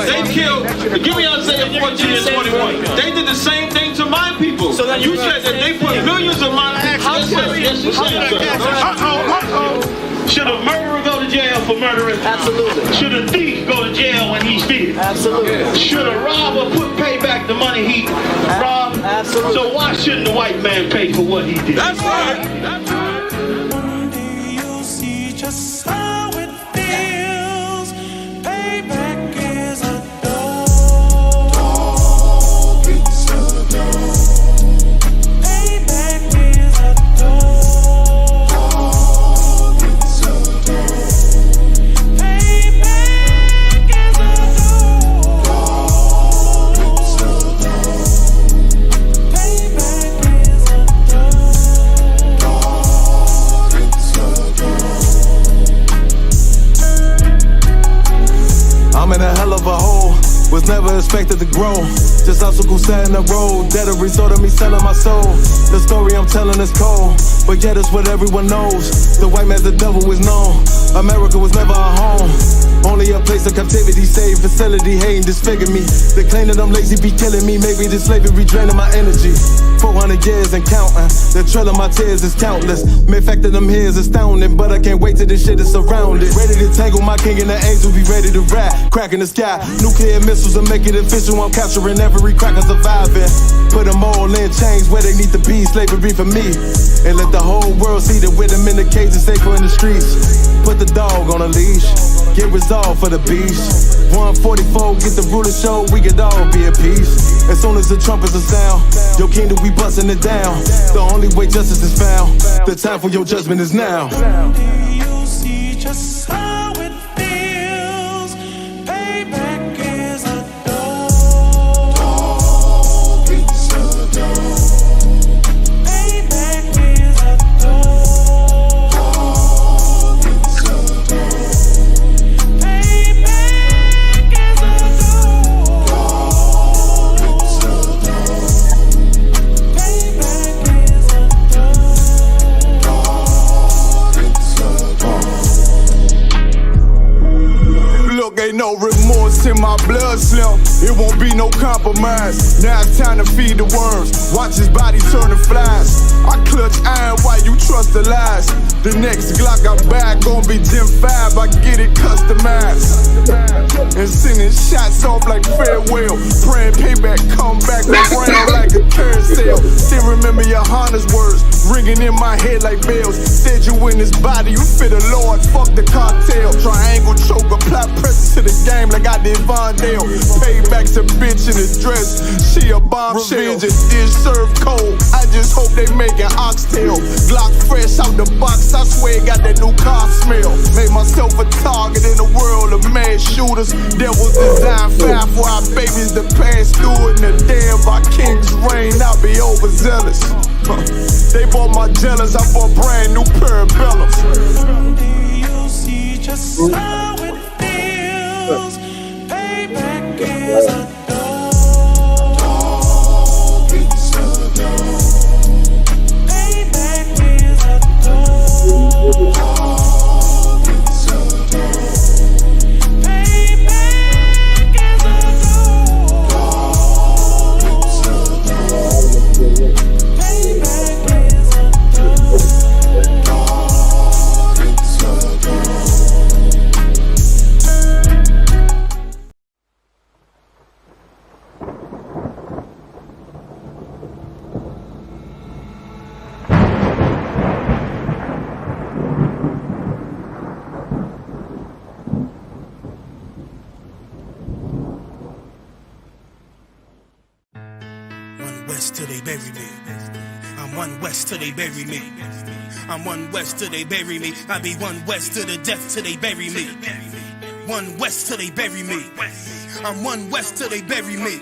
They killed, give me Isaiah 14 and 21. They did the same thing to my people. So you said that they put millions of my actions. Should a murderer go to jail for murdering? Absolutely. Should a thief go to jail when he steals? Absolutely. Should a robber pay back the money he robbed? Absolutely. So why shouldn't the white man pay for what he did? That's right. That's right. One day you'll see just how it feels. Payback is a dog. It's a dog. Payback is a dog. I'm in a hell of a hole, was never expected to grow. Just Isupk sat in the road, that a result of me selling my soul. The story I'm telling is cold, but yet it's what everyone knows. The white man's the devil is known. America was never a home, only a place of captivity, safe facility, hating, disfigure me. They claim that I'm lazy, be killing me. Maybe this slavery draining my energy. 400 years and counting, the trail of my tears is countless. Main fact that I'm here is astounding, but I can't wait till this shit is surrounded. Ready to tangle my king and the angel, be ready to rap. Crack in the sky, nuclear missiles and make it official. I'm capturing every cracker surviving. Put them all in chains where they need to be, slavery for me. And let the whole world see that with them in the cage and safer in the streets. Put the dog on a leash, get resolved for the beast. 144, get the ruler show, we could all be at peace. As soon as the trumpets are sound, your kingdom we busting it down. The only way justice is found, the time for your judgment is now. You'll see just how it feels. Payback is a dog. It's a dog. Payback is a dog. It's a dog. Payback is a dog. It's a dog. Payback is a dog. Look, ain't no remorse in my blood, Slim. It won't be no compromise. Now it's time to feed the worms. Watch his body turn to flies. I clutch iron while you trust the lies. The next Glock I buy gon' be Gen 5. I get it customized. And sending shots off like farewell. Praying payback come back around like a carousel. Still remember your Honda's words ringing in my head like bells. Said you in this body, you fit the Lord, fuck the cartel. Triangle choke, apply pressure to the game like I did Vondale. Payback's a bitch in a dress, she a bombshell. Revenge is dish served cold, I just hope they making oxtail. Glock fresh out the box, I swear it got that new car smell. Made myself a target in a world of mad shooters. There was design fire for our babies to pass through. In the day of our king's reign, I'll be overzealous. They bought my jealous, I bought brand new parabellums. Someday you'll see just how it feels. Payback is a dog. It's a dog. Payback is a dog. It's a dog. Payback is a dog. It's a dog. Payback is a dog. It's a dog. One west till they bury me. I'm one west till they bury me. I'm one west till they bury me. I be one west to the death till they bury me. One west till they bury me. I'm one west till they bury me.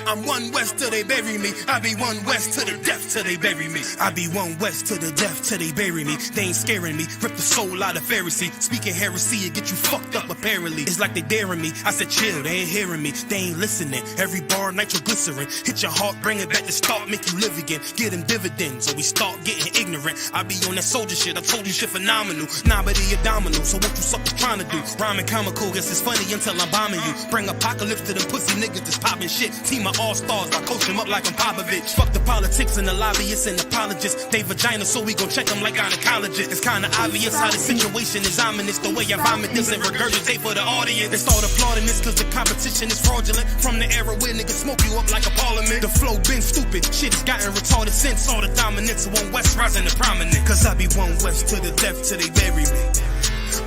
I'm one west till they bury me. I be one west to the death till they bury me. I be one west to the death till they bury me. They ain't scaring me. Rip the soul out of Pharisee. Speaking heresy, it get you fucked up apparently. It's like they daring me. I said chill, they ain't hearing me. They ain't listening. Every bar nitroglycerin. Hit your heart, bring it back to start, make you live again. Get them dividends, or we start getting ignorant. I be on that soldier shit. I told you shit phenomenal. Nah, but he a domino. So what you suckers trying to do? Rhyming comical, guess it's funny until I'm bombing you. Bring apocalypse to them pussy niggas that's popping shit. Team of all-stars, I coach them up like I'm Popovich. Fuck the politics and the lobbyists and apologists. They vagina, so we gon' check them like gynecologists. It's kinda obvious how the situation is ominous. The way I vomit this and regurgitate for the audience. They start applauding this cause the competition is fraudulent. From the era where niggas smoke you up like a parliament. The flow been stupid, shit has gotten retarded since all the dominance of one west rising to prominent. Cause I be one west to the death till they bury me.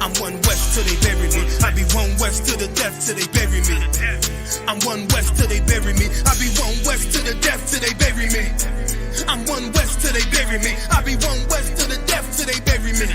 I'm one west till they bury me. I be one west to the death till they bury me. I'm one west till they bury me. I be one west to the death till they bury me. I'm one west till they bury me. I be one west to the death till they bury me.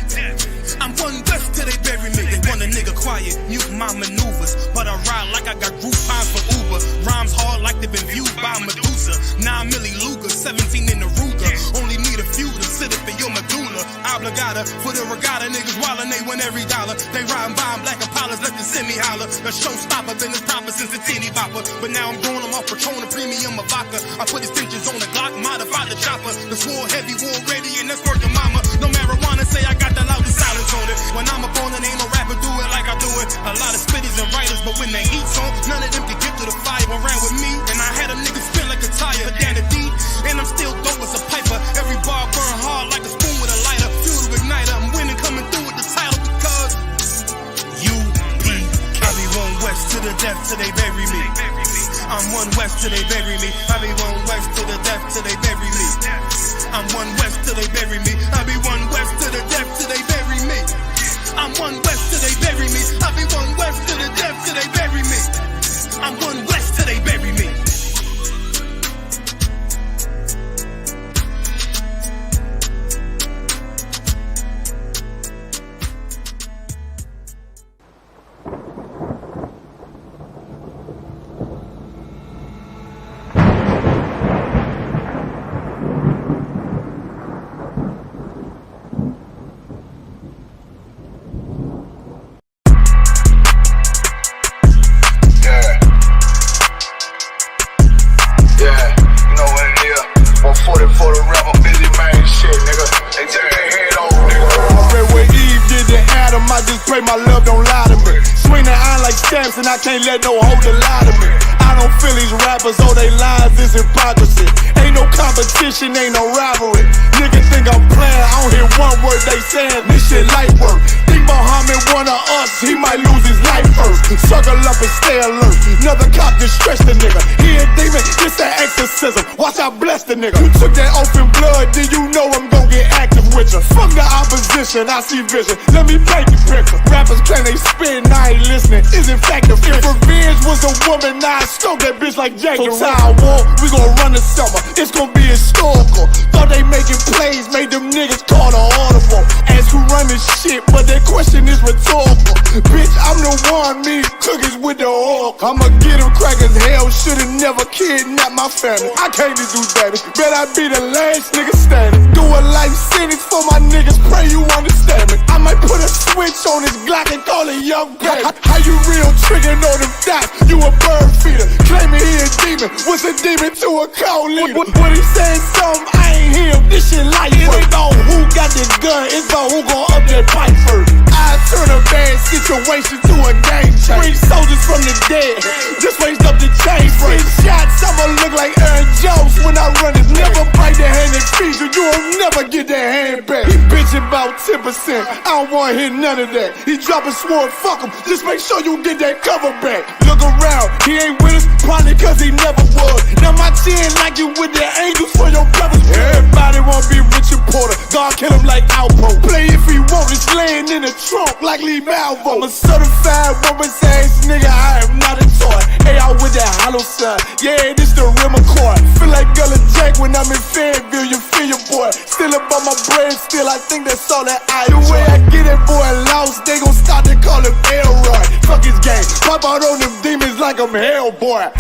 I'm one west till they bury me. They want a nigga quiet, mute my maneuvers, but I ride like I got Groupon for Uber. Rhymes hard like they've been viewed by Medusa. 9 milli Luger, 17 in the Ruger. Only need a few to sit up in your medulla. Obligata for the regatta, niggas wildin', they win every dollar. They riding by in black Impalas, let the semi holler. The showstopper been as proper since the teeny bopper. But now I'm growing them off Patron, a premium of vodka. I put extensions on the Glock, modify the chopper. The swore heavy, war ready, and that's worth the mama. No marijuana, say I got the loudest silence on it. When I'm up on it, ain't no rapper do it like I do it. A lot of spitties and writers, but when the heat's on, none of them can get to the fire around with me. And I had a nigga spin like a tire, down the D. And I'm still dope as a piper. Every bar burn hard like a spoon with a lighter. Fuel to igniter, I'm winning, coming through with the title because UP. I be one west to the death till they bury me. I'm one west till they bury me. I be one west to the death till they bury me. I'm one west till they bury me. I be one west to the death till they bury me. I'm one west till they bury me. I be one west to the death till they bury me. I'm one west till they bury me. And I can't let no hoe lie to me. I don't feel these rappers, oh they lies is hypocrisy. Ain't no competition, ain't no rivalry. Niggas think I'm playing, I don't hear one word they saying. This shit light work. Think Muhammad one of us, he might lose his life first. Circle up and stay alert. Another cop just stretched the nigga. He a demon, this that exorcism. Watch I bless the nigga. You took that open blood, then you know I'm gon' get active with you. Fuck the opposition, I see vision. Let me paint the picture. Rappers claim they spit, I ain't listening. Is in fact the if revenge was a woman, now I stroke that bitch like Jackie. So I war, we gon' run the summer. It's gon' be historical. Thought they making plays, made them niggas call the audible. Ask who run this shit, but that question is rhetorical. Bitch, I'm the one, me cookies with the oil. I'ma get them crackers, hell, should've never kidnapped my family. I can't do that. Bet I be the last nigga standing. Do a life sentence for my niggas, pray you understand me. I might put a switch on this Glock and call it young baby. How you real trigger know them dots? You a bird feeder, claiming he a demon. What's a demon to a cold leader? What he saying something, I ain't hear him. This shit light. It ain't about who got this gun, it's about who gon' up that pipe first. I turn a bad situation to a game changer. Bring soldiers from the dead, just raised up the chain frame. Shots, I'ma look like Aaron Jones when I run it. Never bite the hand that feeds you, you'll never get that hand back. He bitchin' about 10%, I don't wanna hear none of that. He dropping sword, fuck him, just make sure you get that cover back. Look around, he ain't with us, probably cause he never was. Now my chin like you with the angels for your brothers. Everybody wanna be Richard Porter, God kill him like Alpo. Play if he want, it's laying in the trunk like Lee Malvo. I'm a certified woman's ass nigga, I am not a toy. Hey, out with that hollow side, yeah, this the real McCoy. Feel like Gullah Jack when I'm in Fayetteville, you feel your boy. Still up on my brain, still I think that's all that I enjoy. The way I get that boy lost, they gon' start to call him Elroy. Fuck his game, pop out on them demons like I'm Hellboy.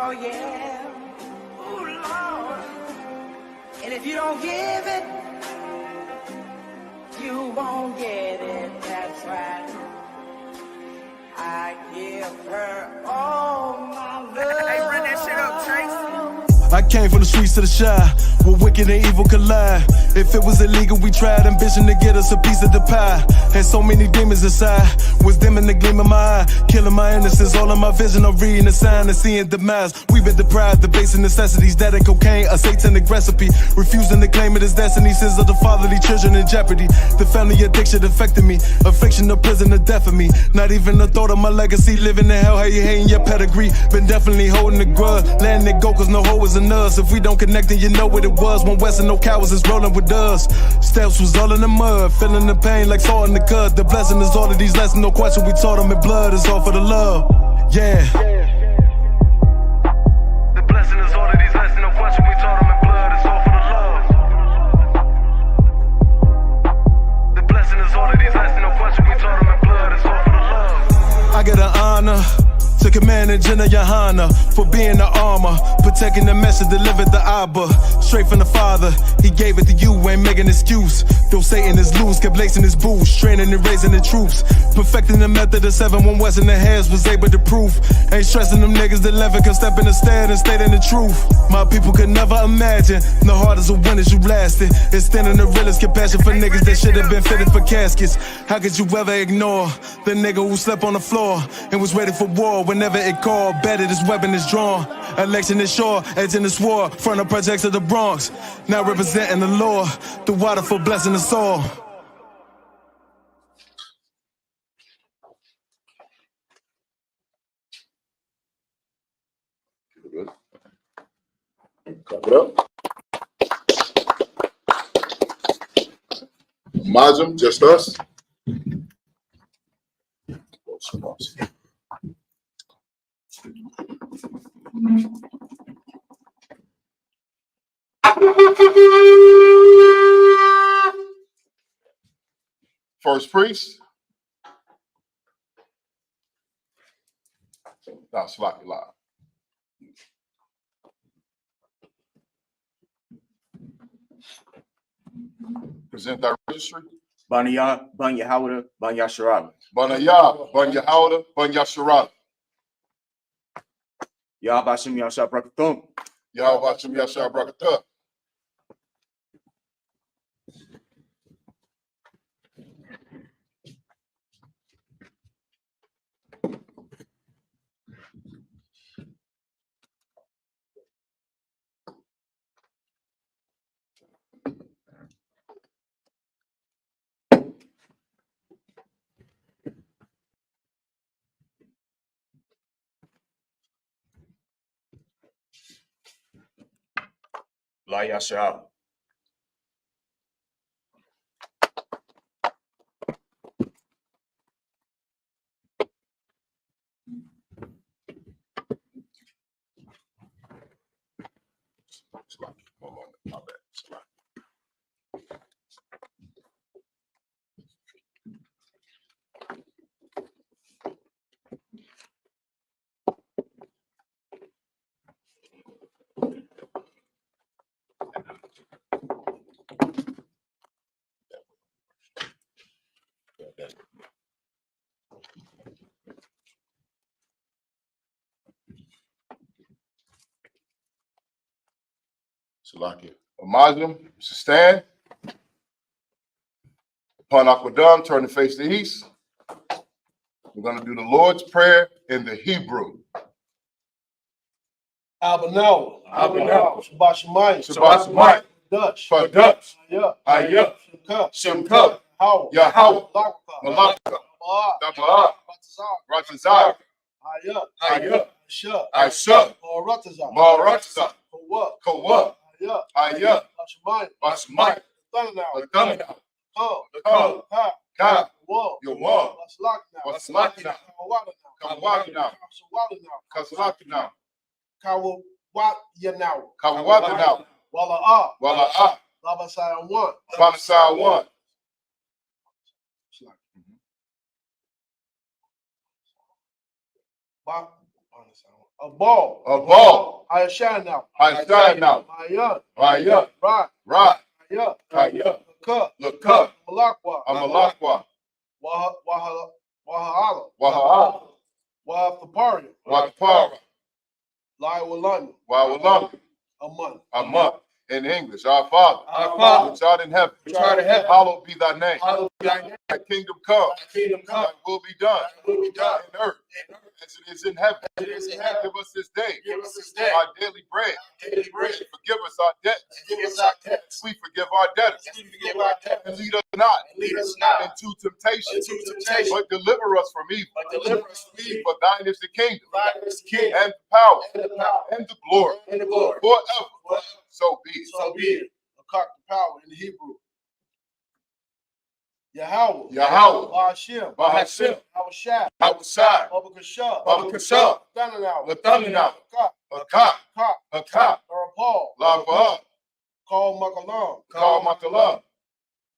Oh yeah, oh Lord. And if you don't give it, you won't get it. That's right. I give her all my love. Hey, run that shit up, Trace. I came from the streets to the shy, where wicked and evil collide. If it was illegal, we tried ambition to get us a piece of the pie. Had so many demons inside, was dimming the gleam of my eye, killing my innocence. All of my vision, I'm reading the sign and seeing demise. We've been deprived of basic necessities, that and cocaine, a satanic recipe. Refusing to claim it as destiny, sins of the fatherly children in jeopardy. The family addiction affected me, affliction of prison, the death of me. Not even the thought of my legacy, living in hell, how you hating your pedigree. Been definitely holding the grudge, letting it go cause no hoe is in us. If we don't connect then you know what it was. One West and no cowards is rolling with us. Steps was all in the mud, feeling the pain like salt in the cut. The blessing is all of these lessons, no question we taught them in blood. It's all for the love, yeah. The blessing is all of these lessons, no question we taught them in blood. It's all for the love. The blessing is all of these lessons, no question we taught them in blood. It's all for the love. I get an honor to command and Jenna Johanna for being the armor, protecting the message delivered the Abba. Straight from the Father, He gave it to you, ain't making excuse. Though Satan is loose, kept lacing his boots, training and raising the troops, perfecting the method of 7-1 West in the hands was able to prove. Ain't stressing them niggas that never can step in the stand and stating the truth. My people could never imagine the hardest of winners you lasted. Extending the realest compassion for niggas that should have been fitted for caskets. How could you ever ignore the nigga who slept on the floor and was ready for war? Whenever it called, better this weapon is drawn. Election is sure, edging this war, front of projects of the Bronx. Now representing the Lord, the water for blessing us all. Clap it up. Mazum, just us. First priest. Now, Sloppy Live. Present that registry. Banaya, Banya Howard, Banya Sharala. Banaya, Banya Howard, Banya Sharala. Yabashim Yasha Brakathum. Yahwachim Yashar Brakatah. La Yasha. My bad. Salakia. A Muslim, stand. Upon Aquadam, turn to face the east. We're going to do the Lord's Prayer in the Hebrew. Albanel. Shabbat Shemayim. Shabbat Shemayim. Dutch. For Dutch. Ayah. Shemka. Yahweh. Malaka. Daba'ah. Ratazar. Ayah. Aisha. Maratazar. Kawah. Ayah. Bashamayim. Adamina. Ka. Yawah. Waslakina. Kawakina. Kazlakina. Kawawatanau. Wala'ah. Labasai 1. Banasai 1. A ball. A ball. I shine now. I shine now. Maya. Maya. Rock. Rock. Kaya. Kaya. Cup. Lakuk. Malakwa. Amalakwa. Wahala. Wahala. Wahathapari. Wakapara. Laiwalani. Wawalami. A month. Amok. In English, our Father, which art in heaven, hallowed be thy name. Thy kingdom come, thy will be done in earth as it is in heaven. Give us this day our daily bread. And forgive us our debts. We forgive our debtors. And lead us not into temptation, but deliver us from evil. For thine is the kingdom, and the power, and the glory, forever. So be it. So be it. Akak the power in the Hebrew. Yahweh. Yahweh. Bahashim. Bahashim. Hawashai. Hawashai. Babakashah. Babakashah. Thananow. Lathananow. Akak. Akak. Larapal. Larapal. Call Makalam. Call Makalam.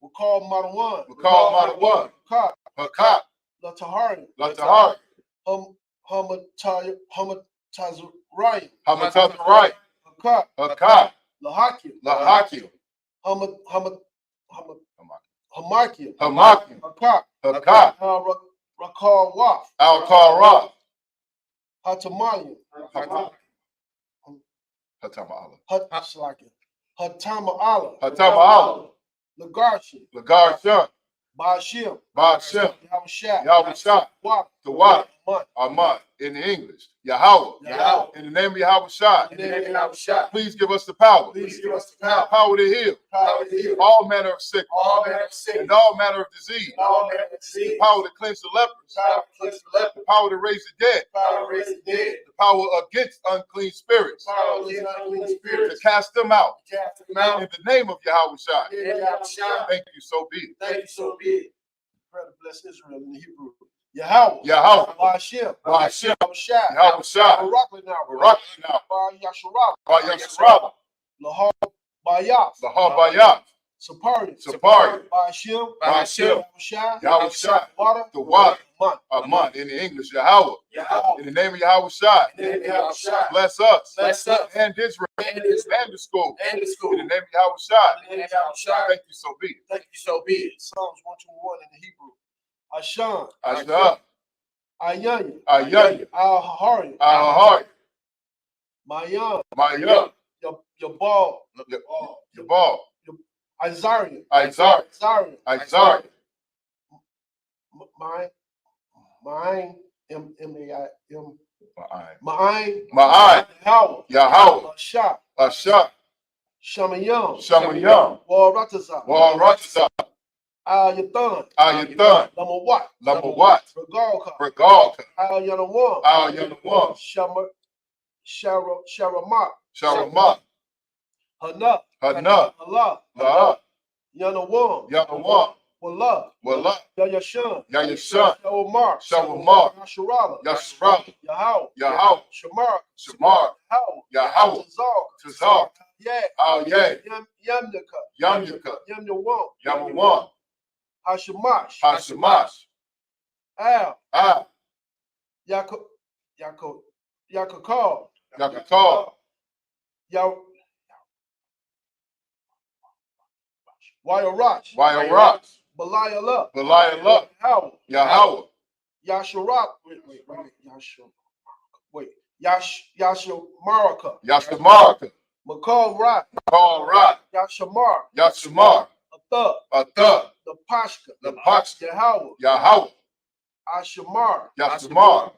We call Madawan. We call Madawan. Akak. Akak. Latahari. Latahari. Hamatazariah. Hamatazariah. Akak. Akak. Lahakim. Lahakim. Hamakim. Hamakim. Akak. Akak. Rakal Waf. Al-Kara. Hatamalim. Hatama'ala. Hatama'ala. Hatama'ala. Lagarshi. Lagarshi. Bashim. Bashim. Yahushai. Yahushai. Waf. The what? Aman. In the English. Yahweh. Yahweh. In the name of Yahushai. In the name of Yahushai. Please give us the power. Please give us the power. Power to heal. Power to heal. All manner of sickness. All manner of sickness. And all manner of disease. All manner of disease. Power to cleanse the lepers. Power to cleanse the lepers. The power to raise the dead. Power to raise the dead. The power against unclean spirits. Power against unclean To spirits. cast them out. Cast them out. In the name of Yahushai. In the name of Yahushai. Thank you, so be it. Thank you, so be it. Pray to bless Israel in the Hebrew. Yahweh. Yahweh. Bahashim. Bahashim. Yahushai. Yahushai. Barakah now. Barakah now. Yasharab. Yasharab. Lahar Bayaf. Lahar Bayaf. Sapari. Sapari. Bahashim. Bahashim. Yahushai. Yahushai. Water. The water. Month. Aman. In the English, Yahweh. Yahweh. In the name of Yahushai. In the name of Yahushai. Bless us. Bless us. And Israel. And Israel. And the school. And the school. In the name of Yahushai. In the name of Yahushai. Thank you, so be it. Thank you, so be it. Psalms 121 in the Hebrew. Ashan. Ashah. Ayanya. Ayanya. Al-Hahari. Al-Hahari. Mayan. Maya. Yabal. Yabal. Isaiah. Isaiah. Isaiah. Isaiah. Mine. M-A-I-M. Ma'ai. Ma'ai. Yahweh. Yahweh. Ashah. Ashah. Shamayam. Shamayam. Waratazah. Waratazah. Al-Yathan. Al-Yathan. Lamawat. Lamawat. Regalka. Regalka. Al-Yanawam. Al-Yanawam. Sharamak. Sharamak. Hana. Hana. Allah. La. Yanawam. Yanawam. Wallah. Wallah. Yayashan. Yayashan. Shawamar. Shawamar. Yasharala. Yasharala. Yahweh. Yahweh. Shamar. Shamar. Yahweh. Yahweh. Tazar. Yeah. Al-Yeh. Yamyaka. Yamyaka. Yamyawam. Yamawam. Hashamash. Hashamash. Al. Al. Yakakal. Yakakal. Wayarash. Wayarash. Belialah. Belialah. Yahweh. Yasharak. Wait. Yashamaraka. Yashamaraka. Makal Rat. Makal Rat. Yashamar. Yashamar. Athah. Athah. The Pashka. The Pashka. Yahweh. Yahweh. Ashamar. Yashamar.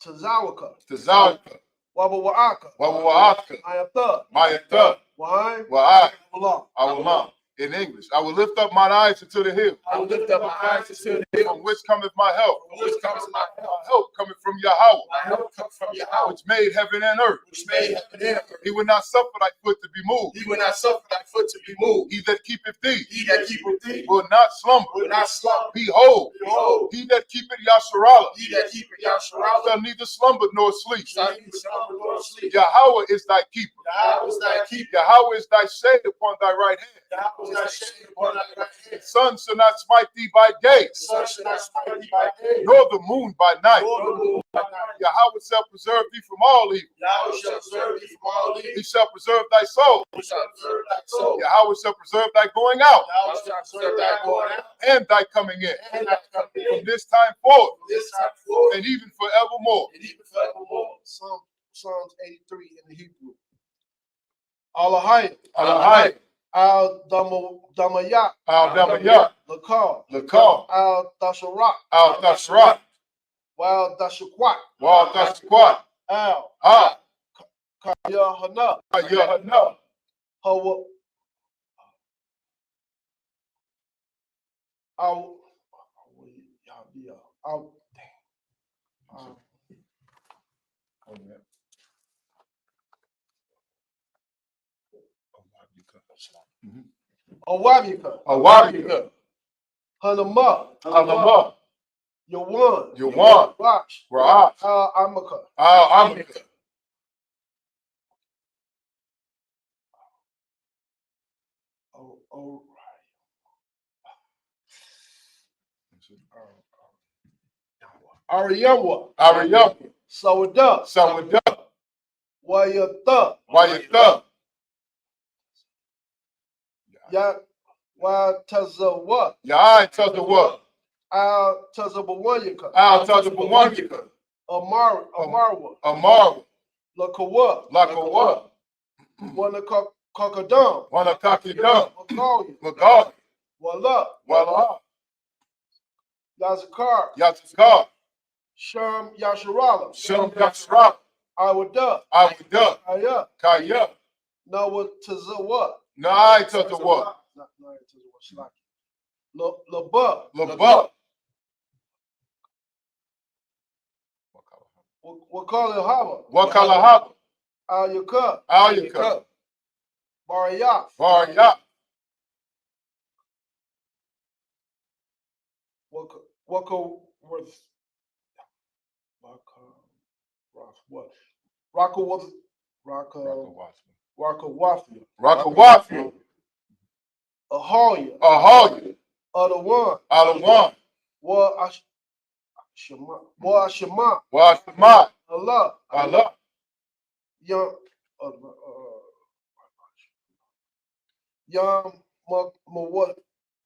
Tazawaka. Tazawaka. Wabawaaka. Wabawaaka. Mayatha. Mayatha. Why? Why? Allah. Allah. In English, I will lift up mine eyes into the hill. I will lift up my eyes into the hill. From which cometh my help? From which comes my help? My help cometh from Yahweh. My help comes from Yahweh. Which made heaven and earth. Which made heaven and earth. He will not suffer thy foot to be moved. He will not suffer thy foot to be moved. He that keepeth thee. He that keepeth thee. Will not slumber. Will not slumber. Behold. Behold. He that keepeth Yasharala. He that keepeth Yasharala. Shall neither slumber nor sleep. Shall neither slumber nor sleep. Yahweh is thy keeper. Yahweh is thy keeper. Yahweh is thy shade upon thy right hand. Yahweh is put thy shade upon thy right hand. The sun shall not smite thee by day, The sun shall not smite thee by day, nor the moon by night. nor the moon by night. Yahweh shall preserve thee from all evil. Yahweh shall preserve thee from all He evil. shall preserve thy soul. He shall preserve thy soul. Yahweh shall preserve thy going out Yahweh shall preserve thy going out and thy coming in and thy coming from in. this time forth From this time forth and even forevermore. and even forevermore. Psalms 83 in the Hebrew. Alahai, Alahai, Al Damayat, Al Damayat, Lakar, Lakar, Al Dasharak, Al Tashrat, Wal Dashakwat, Wal Tashquat, Al Al Yahana, Yahana, Hawa, Al Awabika, Awabika, Hanama, Alama, Yawan, Yawan, Rash, Ra'ah, Al Amaka, Al Amika, Ariyawa, Ariyam, Sawada, Sawada, Wayata, Wayata, Ya Watazawa, Yai Tazawa, Al Tazabawayaka, Al Tazabawanyika, Amarwa, Amar, Lakawa, Lakawa, Wanakakadam, Wanakakidam, Magali, Magal, Wala, Wala, Yazakar, Yatzkar, Sham Yasharala, Shem Yashra, Awada, Awida, Aya, Kaya, Nawatazawa, Nai Tazawa, not Nayatazawa, Laba, Laba, Wakali Hava, Wakalahab, Ayaka, Ayaka, Barayaf, Varya, Wakaworth, what? Rakawath, Rakawafia, Rakawafi, Ahalia, Ahalia, Adawan, Alawan, Wa Ashama, Washama, Allah, Allah, Yam, Yam,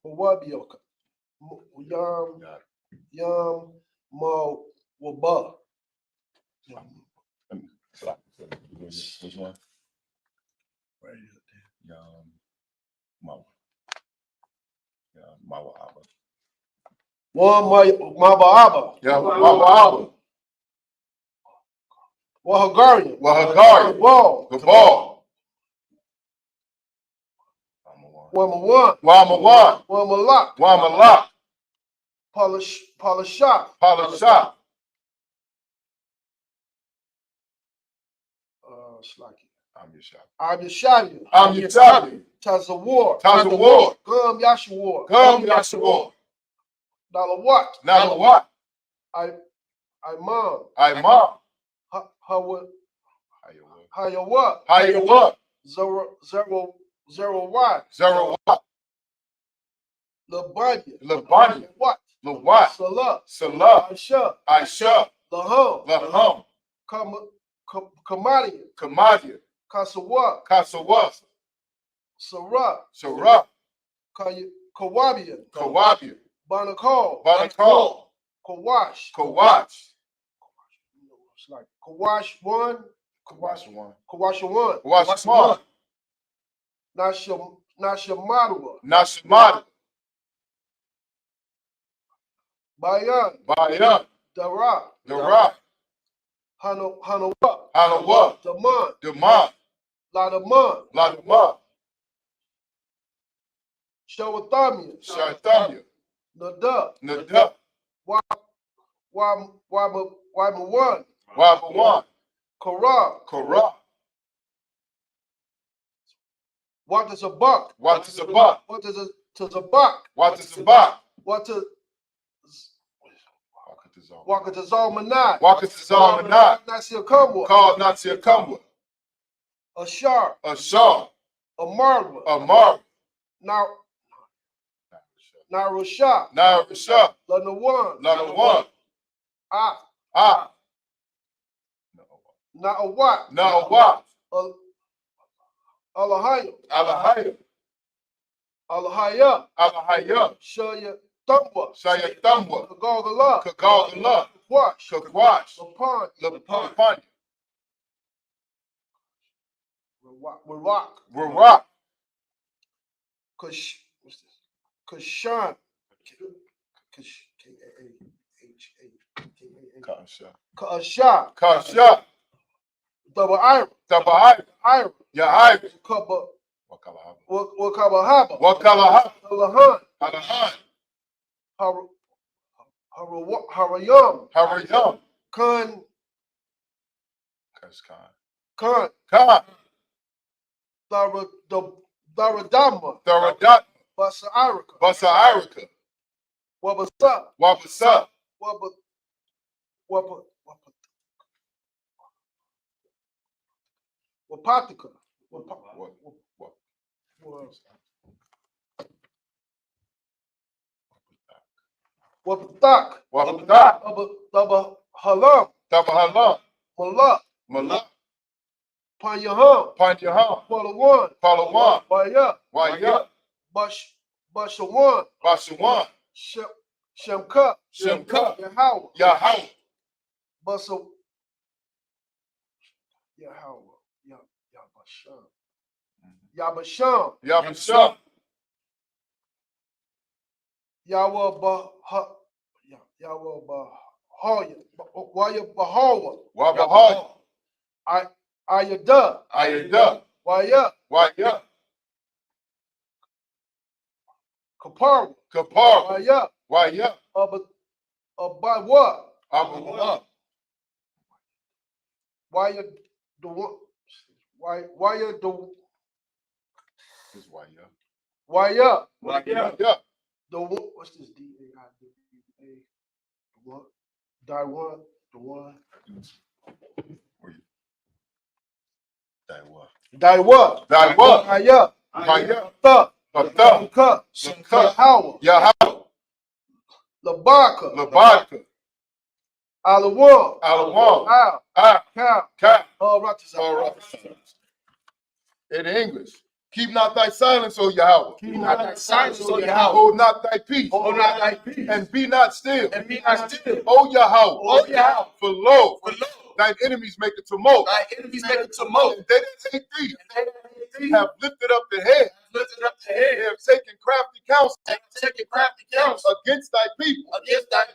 Mawabioka, Yam, Mawaba. Which one? Mawa. Mawa Abba. One Mabaaba, Mawa Abba. Wahagarian, Wahagarian. Ball, The ball. Wamawan, Wamawan. Wamalak, Wamalak. Polishak, Polishak. Abishabi, Amyashabi. Tazawar, Tazawar. Gum Yashawar, Gum Yashawar. Nalawat, Nalawat. Imam, Imam. Hayawa, Hayawa. Zero Wat, Zerawat. Labanya, Labanya. Wat, Lawat. Salah, Salah. Aisha, Aisha. Laham, Laham. Kamadia, Kamadia. Kasawa, Kasawa. Sarah, Sarah. Kawabian, Kawabia. Banakal, Banakal. Kawash, Kawash. It's like Kawash one, Kawash one. Kawash one, Kawash one. Nashamadua, Nashimada. Bayan, Bayan. Dara, Dara. Hanawa, Hanawa. Daman, Daman. Ladaman, Ladama. Shawathamia, Shaitanya. Nada, Nada. Wamawan, Wabawan. Korah, Korah. what is a buck? What is a buck? What is a buck? What is a buck? What to Wakatazal Wakatazal Manat. Nasir Kamwa, Called Nasir Kamwa. Ashar, Ashar. Amarwa, Amar. Narusha. Narusha. Lanawan. Lanawan. Naawat. Naawat. Alahaya. Alahaya. Alahaya. Alahaya. Shaya Tumba. Shaya Tumba. Kagogala. Kagogala. Kakwash. Kakwash. Lapanya. Lapanya. Rock. Rock. Kashan. Kasha. Kasha. Double Ira. Double Ira. Ira. Ya Ira. Wakabahaba. Wakalahaba. Alahan. Alahan. Harayam. Harayam. Khan. Khan. Daradama. Daradama. Basa Irika. Basa Irika. Wabasa. Wabasa. Wapatika. Wapatak. Daba Halam. Daba Halam. Malak. Panyaham. Palawan. Waya. Bashawan. Shemka. Yahawa. Basa. Yahawa. Yabasham. Yawa Bahawa. Ayada. Waya. Kapara. Waya. Abawa. Waya the one. Waya the. Waya. The one. What's this? D-A-I-D-A. What? The one. Daiwa. Yahawa. Labaka. Alawan. Cow. In English. Keep not thy silence, O Yahweh. Hold not thy peace. And be not still. O Yahweh. For lo, thine enemies make a tumult. And they that hate thee have lifted up the head. They have taken crafty counsel against thy people.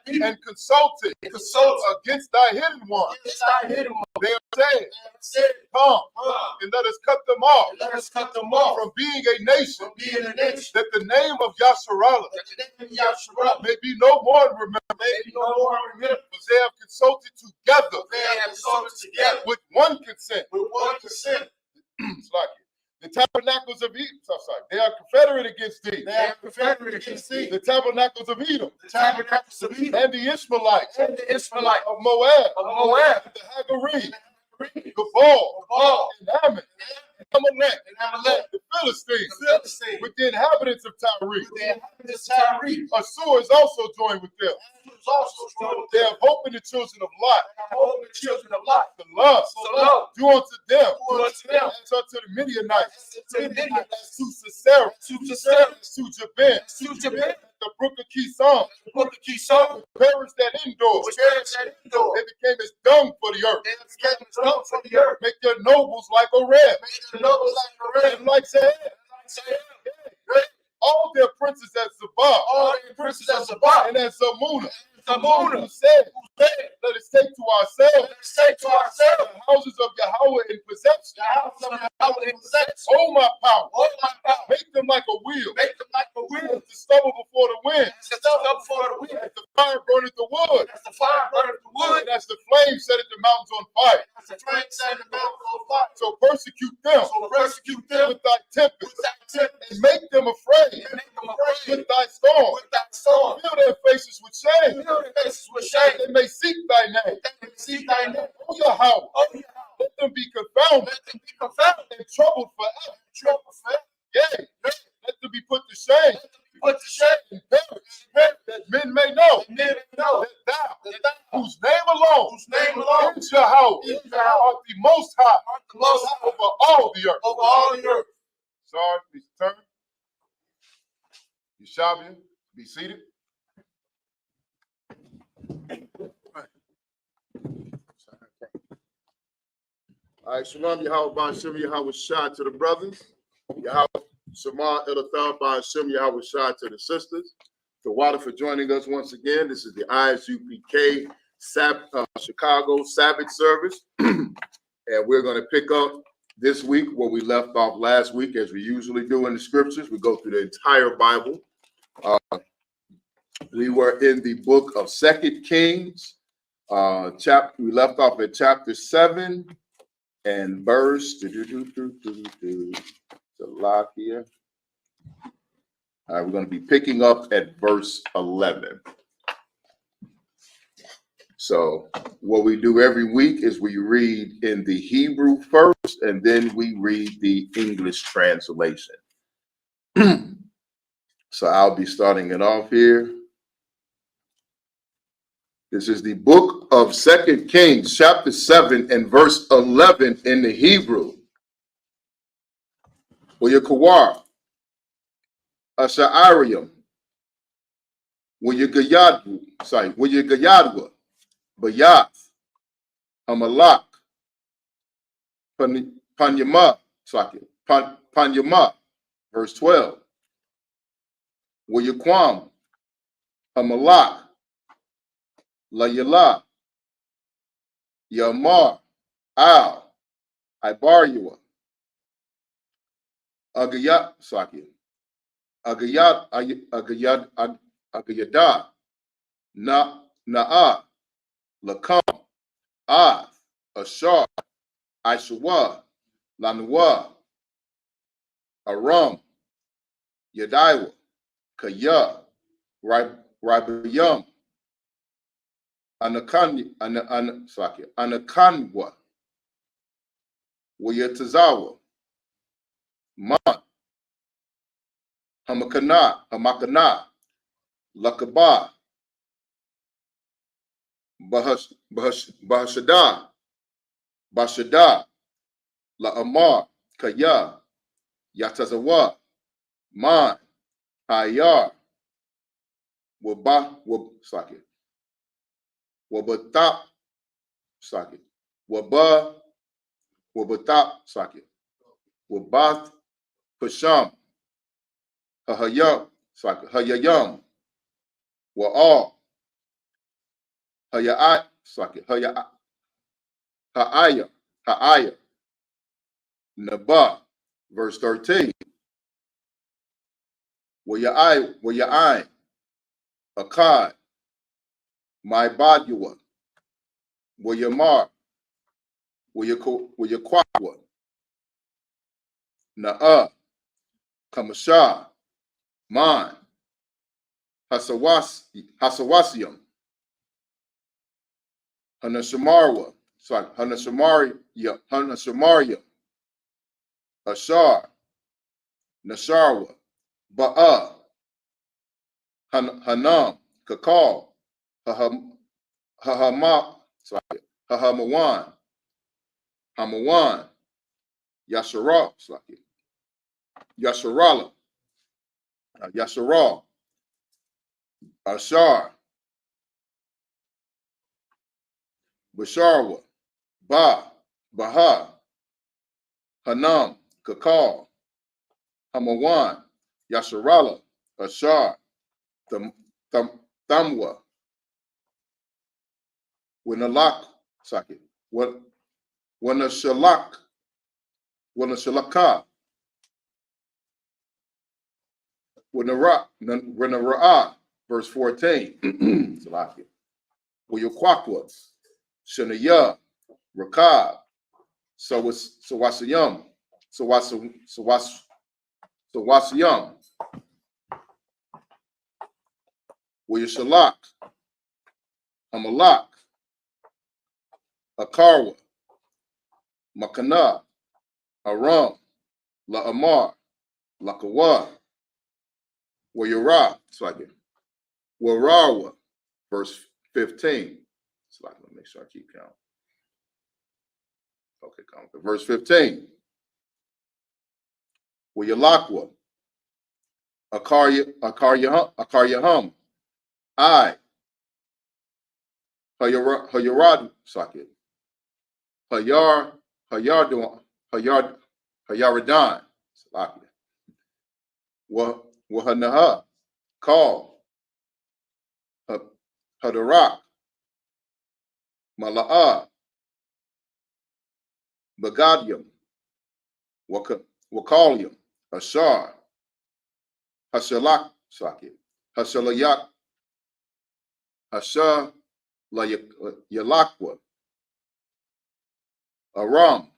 And consulted against thy hidden one. They have said, come, and let us cut them off from being a nation, that the name of Yasharallah may be no more remembered. Because they have consulted together with one consent. It's like it. The tabernacles of Edom, they are confederate against thee. The tabernacles of Edom. And the Ishmaelites. Of Moab. The Hagarene. Gabal. And Ammon. Amalek. The Philistines. With the inhabitants of Tyre. Assur is also joined with them. They have hope in the children of Lot. The lust. Do unto them. As unto the Midianites. As to Sisera. To Jabin. The brook of Kison. Perished that indoors. They became as dung for the earth. Make their nobles like a red. And like Zahab. All their princes at Zabah. And at Zamuna. Who said, let us take to ourselves the houses of Yahweh in possession. Oh, my power. Make them like a wheel. As the stubble before the wind. As the fire burneth the wood. And as the flame setteth the mountains on fire. So persecute them with thy tempest. And make them afraid with thy storm. Fill their faces with shame. They may seek thy name. O Yahweh. Let them be confounded and troubled forever. Yea, let them be put These thou art the most high. Over all the earth. Over all the earth. Sarge, please turn. Yeshavian, be seated. All right, Shalom Yahweh Ba'Shem Yahweh Shai to the brothers. Yahweh Shema Elathar Ba'Shem Yahweh Shai to the sisters. To Wada for joining us once again. This is the Isupk Chicago Sabbath service. And we're going to pick up this week where we left off last week, as we usually do in the scriptures. We go through the entire Bible. We were in the book of 2 Kings. We left off at chapter 7 and verse. Lock here. All right, we're going to be picking up at verse 11. So what we do every week is we read in the Hebrew first, and then we read the English translation. So I'll be starting it off here. This is the book of 2 Kings, chapter 7 and verse 11 in the Hebrew. Wayakawar, Asha'arium, Wayagayadwa, Bayath, Hamalak, Panyama, Panyama, verse 12. Wayaquam, Hamalak, Layala, Yamar, Al, Ibarua, Agayat, Agayada, Na'a, Lakam, Ad, Ashar, Aishawa, Lanua, Aram, Yadiwa, Kaya, Rabayam, Anakanwa, Wayatazawa, Man, Hamakana, Lakaba, Bashada, La'amar, Kaya, Yatazawa, Man, Hayar, Wabatap, Wabatap, Wabath, Pasham, Hayayam, Wa'al, Haya'at, Ha'aya, Nabah, verse 13. Waya'ai, Akkad, my Badua, Wayamar, Wayaquaqua, Na'a, Kamashah, Man, Hasawasium, Hanashamarwa, Hanashamaria, Ashar, Nasharwa, Ba'a, Hanam, Kakal, Hahamawan, Hamawan, Yasharala, Ashar, Basharwa, Baha, Hanam, Kakal, Hamawan, Yasharala, Ashar, Thamwa, Winalak, Winashalaka, Winara'ah, verse 14. Wayaquaqua, Shanaya, Rakab, Sawasiyam, Wayashalak, Hamalak, Akarwa, Makana, Aram, La'amar, Lakawa, Wayara, Warawa, verse 15. So I can make sure I keep count. Okay, conquer. Verse 15. Wayalakwa, Akaryahum, I, Hayarad Sakit, Hayaradan, Salakia, Wahanaha, Call, Hadarak, Mala'ah, Bagadium, Wakalium, Ashar, Hashalak Sakit, Hashalayak, Hashar, Yalakwa, Aram,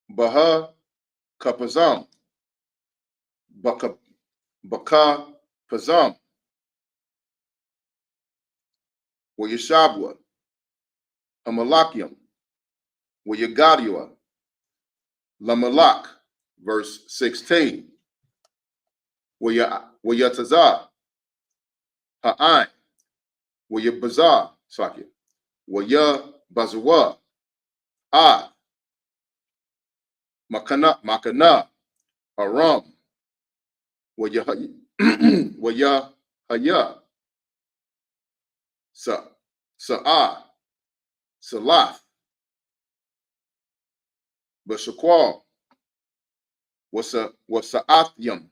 Baha, Kapazam, Baka Pazam, Wayashabwa, Amalakium, Wayagadiwa, Lamalak, verse 16, Wayatazah, Ha'ain, Wayabazah, Sakit, Wayabazawa, Makana, Aram, Wayahaya, Sa'ah, Salath, Bashaqual, Wasa'athyam,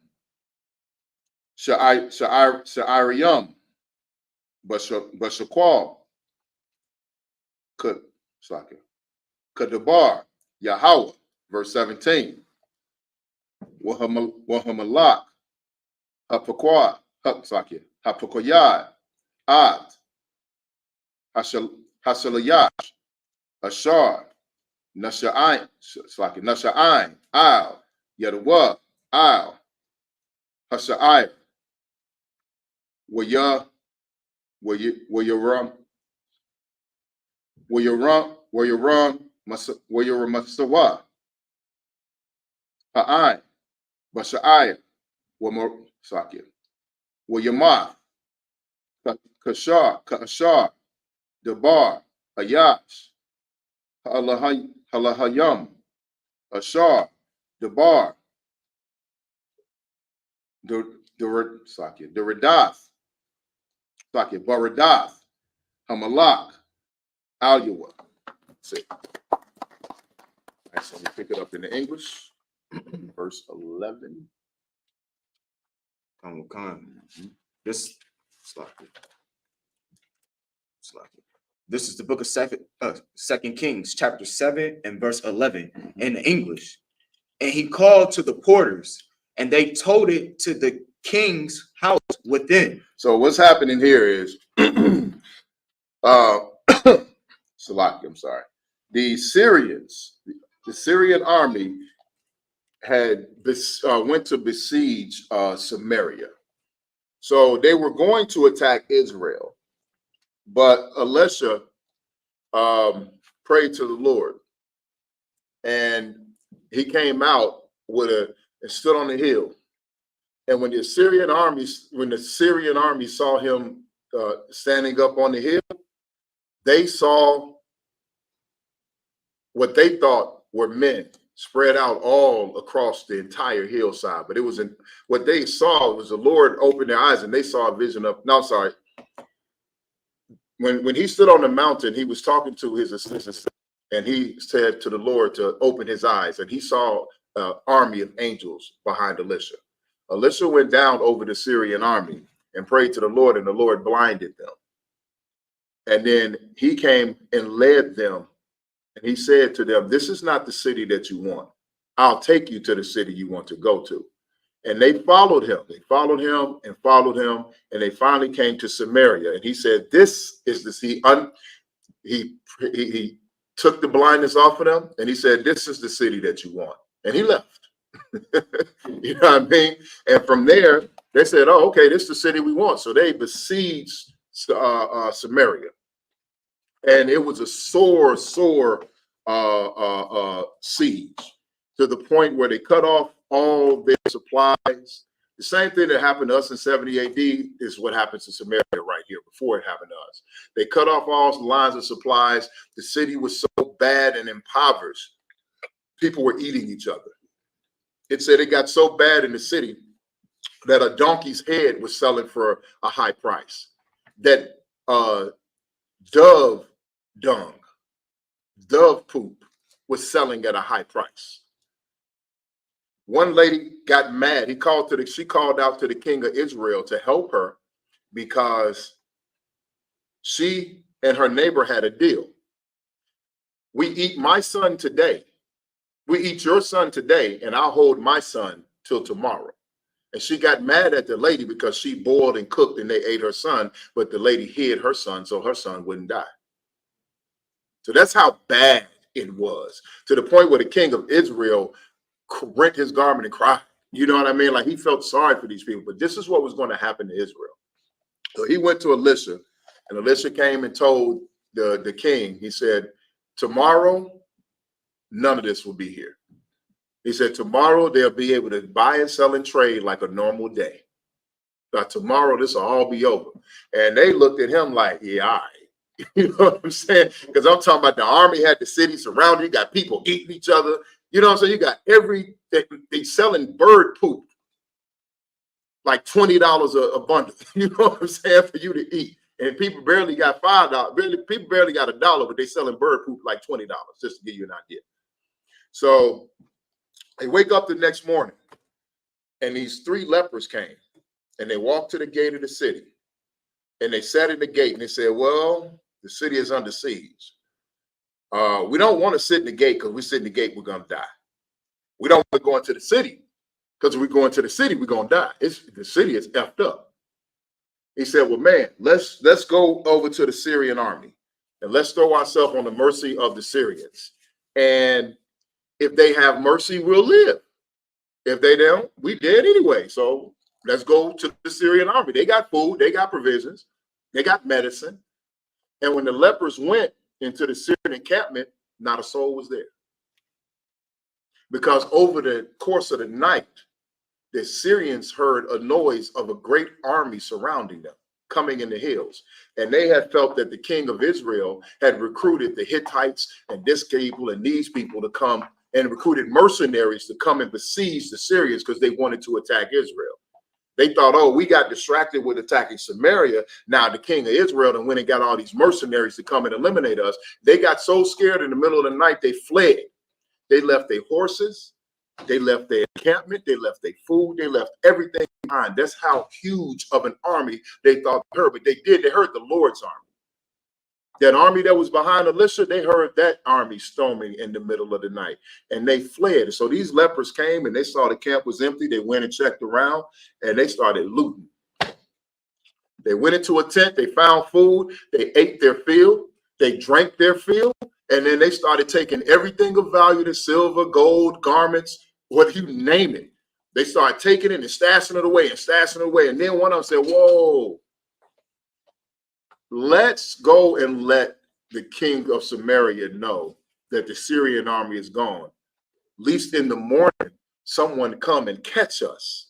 Sha'ariyam, Bashaqual, Kadabar, Yahweh, verse 17, Wahamalak, Hapakwa, Hapakoyad, Ad, Hasalayash, Ashar, Nasha'ain, Al, Yadawa, Al, Hasha'ai, Wayaram, Masawa, Ha'ai, Basha'ai, Wayamath, Kashar, Dabar, Ayash, Halahayam, Ashar, Dabar, Deradath, Baradath, Hamalak, Alua. See. So we pick it up in the English, verse 11. This is the book of Second Kings, chapter 7 and verse 11 in English. And he called to the porters, and they told it to the king's house within. So what's happening here is, Salaki, I'm sorry. The Syrian army went to besiege Samaria. So they were going to attack Israel, but Elisha prayed to the Lord, and he came out and stood on the hill. And when the Syrian army saw him standing up on the hill, they saw what they thought were men spread out all across the entire hillside. But what they saw was the Lord opened their eyes, and they saw a vision of, no, I'm sorry. When he stood on the mountain, he was talking to his assistants, and he said to the Lord to open his eyes, and he saw an army of angels behind Elisha. Elisha went down over the Syrian army and prayed to the Lord, and the Lord blinded them. And then he came and led them, and he said to them, this is not the city that you want. I'll take you to the city you want to go to. And they followed him. They followed him and followed him, and they finally came to Samaria. And he said, this is the city. He took the blindness off of them, and he said, this is the city that you want. And he left. You know what I mean? And from there, they said, oh, okay, this is the city we want. So they besieged Samaria. And it was a sore siege, to the point where they cut off all their supplies. The same thing that happened to us in 70 AD is what happens in Samaria right here before it happened to us. They cut off all lines of supplies. The city was so bad and impoverished, people were eating each other. It said it got so bad in the city that a donkey's head was selling for a high price. That dove dung, dove poop was selling at a high price. One lady got mad. She called out to the king of Israel to help her because she and her neighbor had a deal. We eat my son today. We eat your son today, and I'll hold my son till tomorrow. And she got mad at the lady because she boiled and cooked and they ate her son, but the lady hid her son so her son wouldn't die. So that's how bad it was, to the point where the king of Israel rent his garment and cried. You know what I mean? Like, he felt sorry for these people. But this is what was going to happen to Israel. So he went to Elisha, and Elisha came and told the king, he said, tomorrow, none of this will be here. He said, tomorrow they'll be able to buy and sell and trade like a normal day. But tomorrow this will all be over. And they looked at him like, yeah, all right. You know what I'm saying? Because I'm talking about the army had the city surrounded. You got people eating each other. You know what I'm saying? You got they selling bird poop like $20 a bundle. You know what I'm saying? For you to eat. And people barely got $5. People barely got $1, but they selling bird poop like $20, just to give you an idea. So they wake up the next morning, and these 3 lepers came, and they walked to the gate of the city, and they sat in the gate, and they said, well, the city is under siege. We don't want to sit in the gate, because we sit in the gate, we're going to die. We don't want to go into the city, because if we go into the city, we're going to die. The city is effed up. He said, well, man, let's go over to the Syrian army, and let's throw ourselves on the mercy of the Syrians. And if they have mercy, we'll live. If they don't, we dead anyway. So let's go to the Syrian army. They got food, they got provisions, they got medicine. And when the lepers went into the Syrian encampment, not a soul was there. Because over the course of the night, the Syrians heard a noise of a great army surrounding them, coming in the hills. And they had felt that the king of Israel had recruited the Hittites and this people and these people to come, and recruited mercenaries to come and besiege the Syrians because they wanted to attack Israel. They thought, oh, we got distracted with attacking Samaria. Now the king of Israel and went and got all these mercenaries to come and eliminate us. They got so scared in the middle of the night, they fled. They left their horses, they left their encampment, they left their food, they left everything behind. That's how huge of an army they thought they heard. But they heard the Lord's army. That army that was behind Elisha, they heard that army storming in the middle of the night, and they fled. So these lepers came and they saw the camp was empty. They went and checked around, and they started looting. They went into a tent, they found food, they ate their fill, they drank their fill, and then they started taking everything of value, the silver, gold, garments, whether you name it. They started taking it and stashing it away and stashing it away. And then one of them said, whoa, let's go and let the king of Samaria know that the Syrian army is gone. At least in the morning, someone come and catch us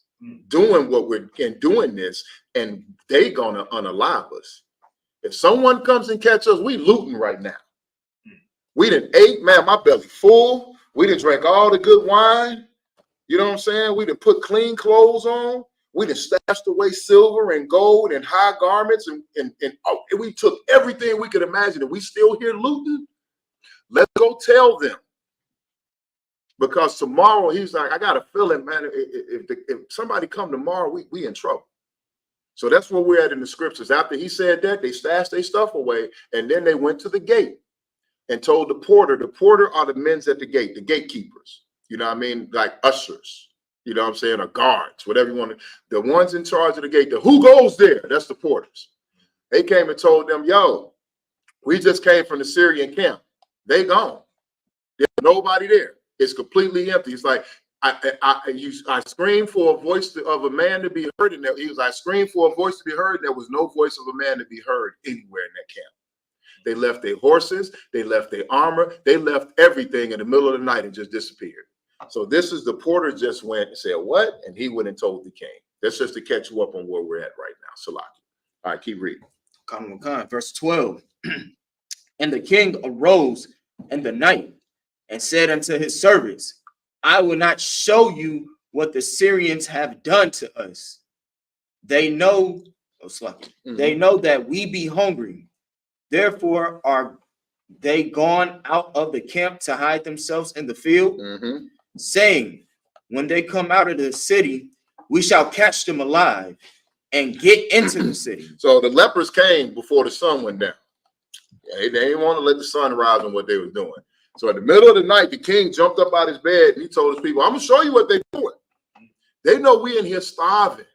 doing what we're doing this, and they gonna unalive us. If someone comes and catch us, we looting right now. We done ate, man, my belly full. We done drank all the good wine. You know what I'm saying? We done put clean clothes on. We done stashed away silver and gold and high garments, and we took everything we could imagine, and we still here looting. Let's go tell them. Because tomorrow, he's like, I got a feeling, man, if somebody come tomorrow, we in trouble. So that's where we're at in the scriptures. After he said that, they stashed their stuff away, and then they went to the gate and told the porter are the men at the gate, the gatekeepers. You know what I mean? Like ushers. You know what I'm saying? Or guards, whatever you want to. The ones in charge of the gate, who goes there? That's the porters. They came and told them, yo, we just came from the Syrian camp. They gone. There's nobody there. It's completely empty. It's like, I screamed for a voice of a man to be heard. And he was, I screamed for a voice to be heard. There was no voice of a man to be heard anywhere in that camp. They left their horses. They left their armor. They left everything in the middle of the night and just disappeared. So this is the porter just went and said, what? And he went and told the king That's just to catch you up on where we're at right now. Salaki. All right, keep reading. Verse 12. And the king arose in the night and said unto his servants, I will not show you what the Syrians have done to us. They know, they know that we be hungry. Therefore are they gone out of the camp to hide themselves in the field, saying, when they come out of the city, we shall catch them alive and get into the city. So the lepers came before the sun went down. They didn't want to let the sun rise on what they were doing. So in the middle of the night, the king jumped up out his bed and he told his people, I'm going to show you what they're doing. They know we in here starving.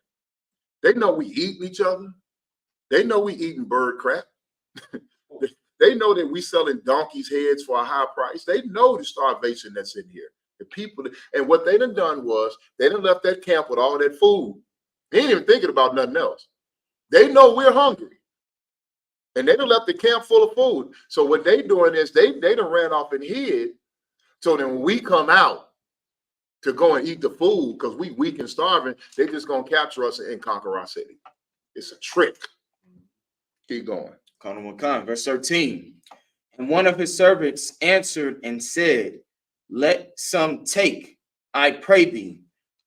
They know we eating each other. They know we eating bird crap. They know that we selling donkeys' heads for a high price. They know the starvation that's in here. The people, and what they done was they done left that camp with all that food. They ain't even thinking about nothing else. They know we're hungry. And they done left the camp full of food. So what they doing is they done ran off and hid. So then when we come out to go and eat the food, because we weak and starving, they just gonna capture us and conquer our city. It's a trick. Keep going. Verse 13. And one of his servants answered and said, let some take, I pray thee,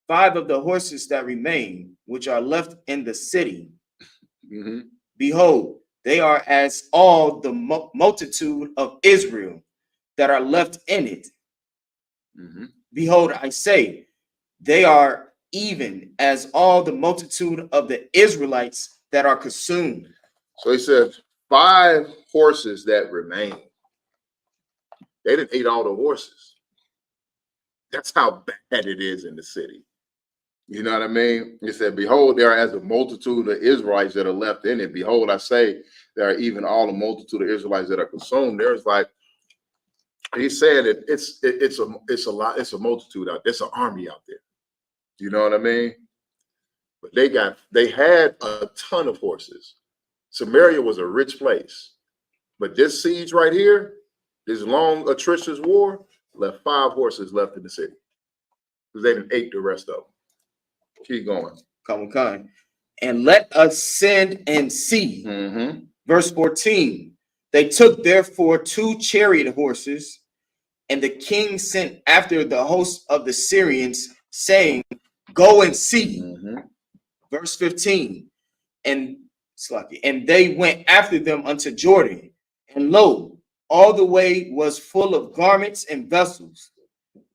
5 of the horses that remain, which are left in the city. Behold, they are as all the multitude of Israel that are left in it. Behold, I say, they are even as all the multitude of the Israelites that are consumed. So he said, 5 horses that remain. They didn't eat all the horses. That's how bad it is in the city. You know what I mean? He said, behold, there are as a multitude of Israelites that are left in it. Behold, I say, there are even all the multitude of Israelites that are consumed. There's like, he said it, it's a lot, it's a multitude out there. It's an army out there. You know what I mean? But they had a ton of horses. Samaria was a rich place. But this siege right here, this long atrocious war, left 5 horses left in the city. Because they didn't ate the rest of them. Keep going. And let us send and see. Verse 14. They took therefore 2 chariot horses, and the king sent after the host of the Syrians, saying, go and see. Verse 15. And they went after them unto Jordan, and lo, all the way was full of garments and vessels,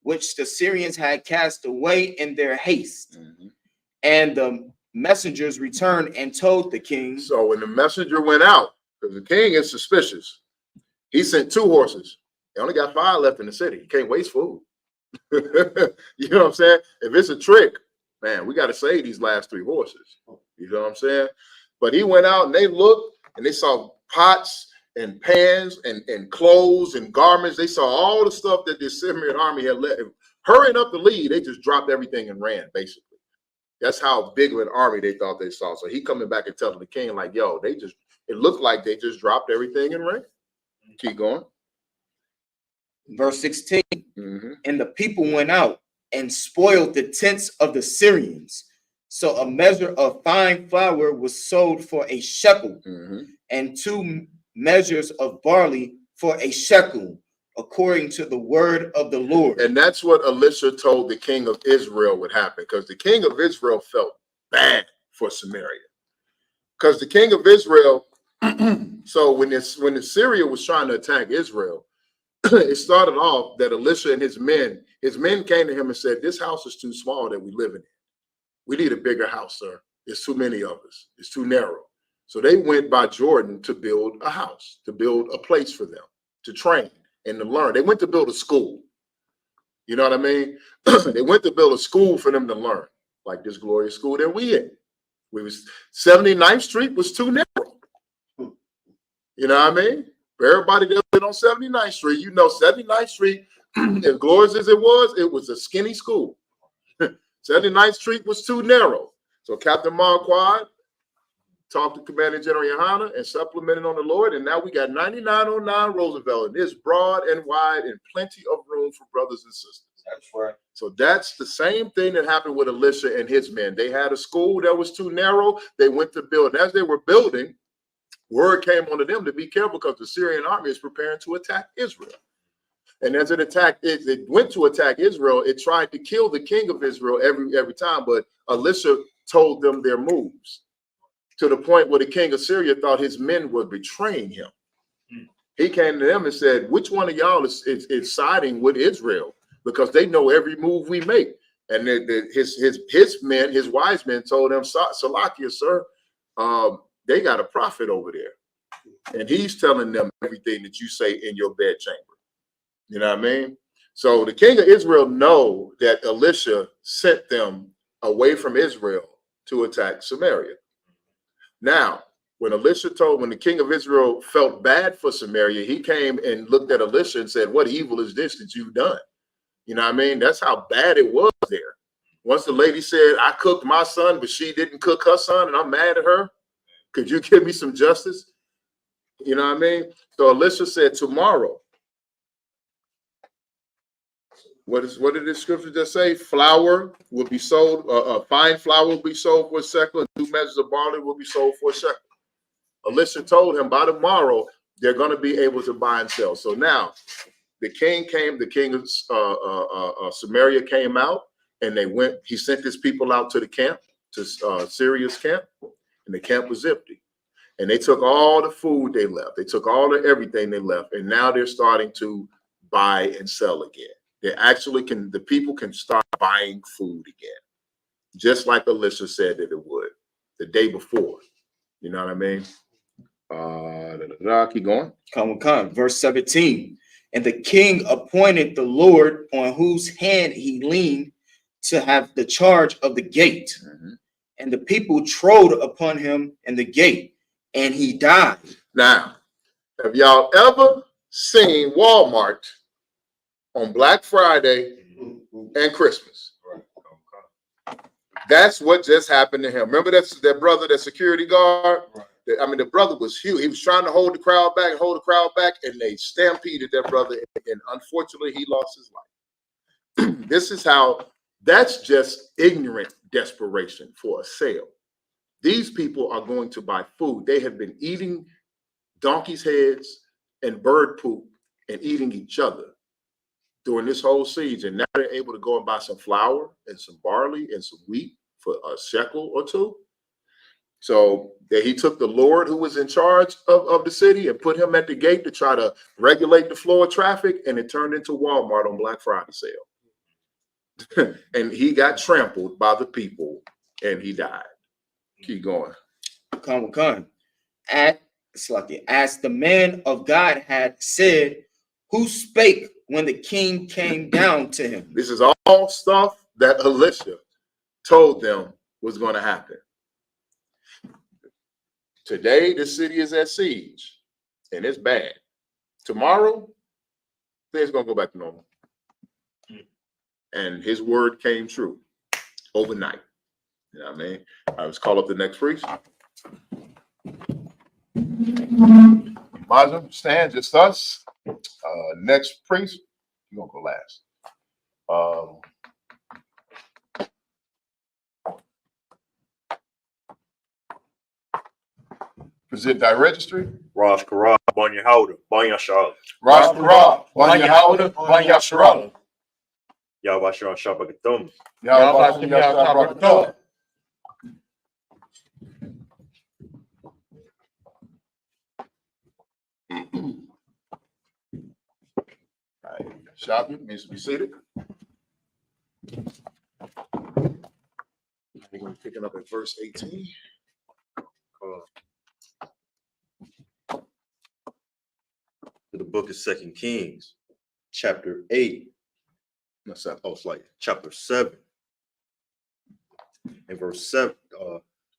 which the Syrians had cast away in their haste. And the messengers returned and told the king. So when the messenger went out, because the king is suspicious, he sent 2 horses. They only got 5 left in the city. You can't waste food. You know what I'm saying? If it's a trick, man, we got to save these last 3 horses. You know what I'm saying? But he went out and they looked and they saw pots and pans and clothes and garments. They saw all the stuff that the Syrian army had left. Hurrying up the lead, they just dropped everything and ran, basically. That's how big of an army they thought they saw. So he coming back and telling the king, like, yo, it looked like they just dropped everything and ran. Keep going. Verse 16. And the people went out and spoiled the tents of the Syrians. So a measure of fine flour was sold for a shekel, and 2 measures of barley for a shekel, according to the word of the Lord. And that's what Elisha told the king of Israel would happen, because the king of Israel felt bad for Samaria. Because the king of Israel, so when Syria was trying to attack Israel, it started off that Elisha and his men came to him and said, this house is too small that we live in. We need a bigger house, sir. There's too many of us. It's too narrow. So they went by Jordan to build a house, to build a place for them, to train and to learn. They went to build a school. You know what I mean? They went to build a school for them to learn, like this glorious school that we in. 79th Street was too narrow. You know what I mean? For everybody that lived on 79th Street, you know 79th Street, as glorious as it was a skinny school. 79th Street was too narrow. So Captain Marquardt talked to Commander General Yohana and supplemented on the Lord. And now we got 9909 Roosevelt. And it's broad and wide and plenty of room for brothers and sisters. That's right. So that's the same thing that happened with Elisha and his men. They had a school that was too narrow. They went to build. As they were building, word came onto them to be careful because the Syrian army is preparing to attack Israel. And as it went to attack Israel, it tried to kill the king of Israel every time. But Elisha told them their moves to the point where the king of Syria thought his men were betraying him. He came to them and said, which one of y'all is siding with Israel? Because they know every move we make. And his men, his wise men told him, Salakia, sir, they got a prophet over there. And he's telling them everything that you say in your bedchamber. You know what I mean? So the king of Israel know that Elisha sent them away from Israel to attack Samaria. Now, when the king of Israel felt bad for Samaria, he came and looked at Elisha and said, what evil is this that you've done? You know what I mean? That's how bad it was there. Once the lady said, I cooked my son, but she didn't cook her son, and I'm mad at her. Could you give me some justice? You know what I mean? So Elisha said, tomorrow, what did the scripture just say? Flour will be sold, fine flour will be sold for a shekel, and 2 measures of barley will be sold for a shekel. Elisha told him by tomorrow, they're going to be able to buy and sell. So now the king of Samaria came out, and he sent his people out to the camp, to Syria's camp, and the camp was empty. And they took all the food they left. They took all the everything they left. And now they're starting to buy and sell again. The people can start buying food again, just like Elisha said that it would the day before. You know what I mean? Keep going. Come. Verse 17. And the king appointed the Lord on whose hand he leaned to have the charge of the gate. Mm-hmm. And the people trod upon him in the gate, and he died. Now, have y'all ever seen Walmart on Black Friday and Christmas? That's what just happened to him. Remember that brother, that security guard? Right. The brother was huge. He was trying to hold the crowd back, and they stampeded that brother, and unfortunately, he lost his life. That's just ignorant desperation for a sale. These people are going to buy food. They have been eating donkey's heads and bird poop and eating each other during this whole siege, and now they're able to go and buy some flour and some barley and some wheat for a shekel or 2. So he took the Lord who was in charge of the city and put him at the gate to try to regulate the flow of traffic, and it turned into Walmart on Black Friday sale. And he got trampled by the people, and he died. Keep going. Come. As the man of God had said, who spake when the king came down to him. This is all stuff that Elisha told them was going to happen. Today, the city is at siege, and it's bad. Tomorrow, things going to go back to normal. And his word came true overnight. You know what I mean? I was call up the next priest. Mazam, stand, just us. Next priest, you're going to go last. Present thy registry. Rosh Karab, Banya Howder, Banya Shal. Rosh Karab, Banya Howder, Banya Sharala. Yahweh Shabakatum. Yahweh Shabakatum. Shabbat means to be seated. We're going to pick it up at verse 18. To the book of 2 Kings, chapter 8. That's that. Oh, it's like chapter 7. And verse 7,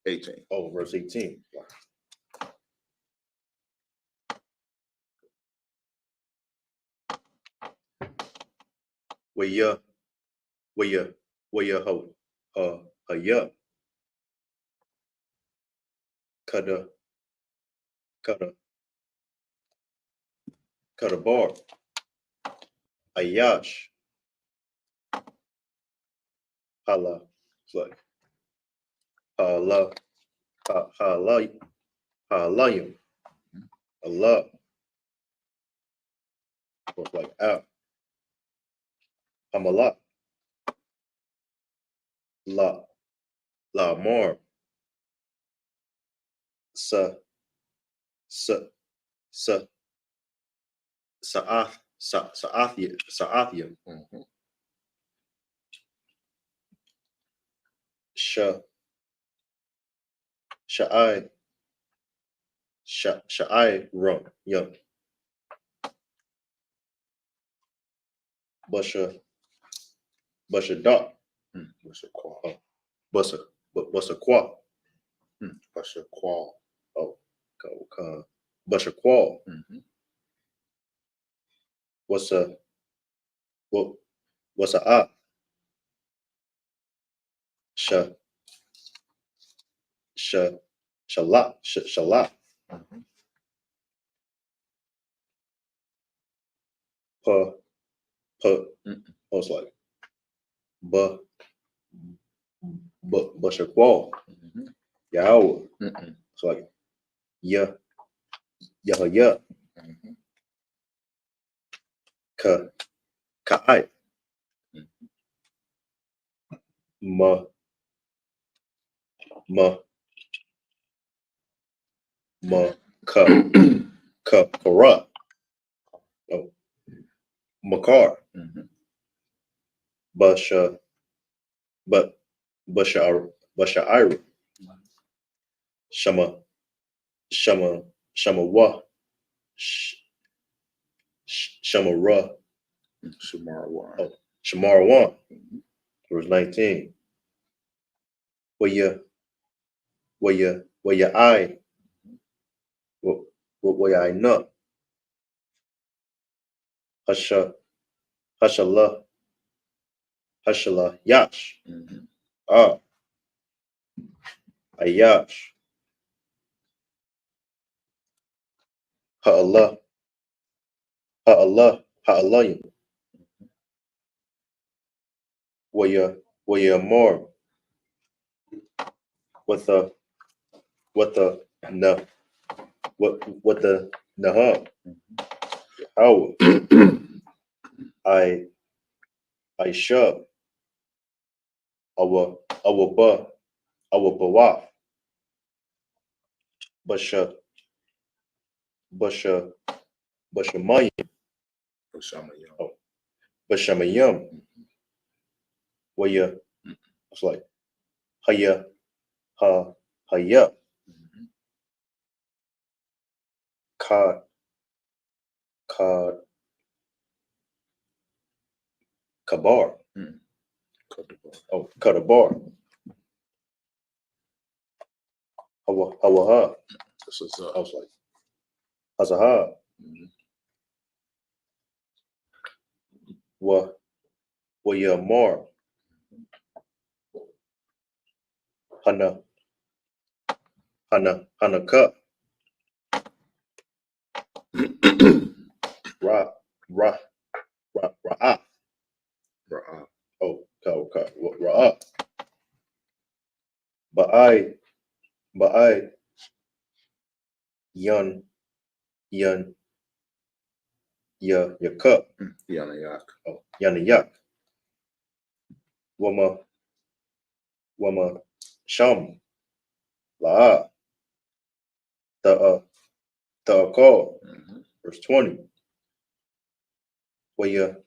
18. Oh, verse 18. Waya ho haya kada bar ayash hala. It's like hala, halayim, Allah. It's like Hamala, la more, sa, sa'athia, sha'ai rum, young, busha dot, busha qua, oh, busha qual, what's a shala, pa, I was like, busha qual, Yahweh. It's like, yeah, ka'ai, ma, kara, oh, makar, busha ira, shama wa, shama ra, shamar one, verse 19. Where your eye, where your eye not, hashala, yash, ayash, ha'alayim, where your more, what the naham, how I shub, our bawaf, basha mayim, bashamayim, where you, it's like haya, kad, kabar, kadabar, hawaha, I was like, hazaha, wa ya mar, hanaka, ra'ah, oh, ra'ah, ba'ai, yan, yakup, oh, yanayak, wama, sham, la'ah, call, verse 20, waya,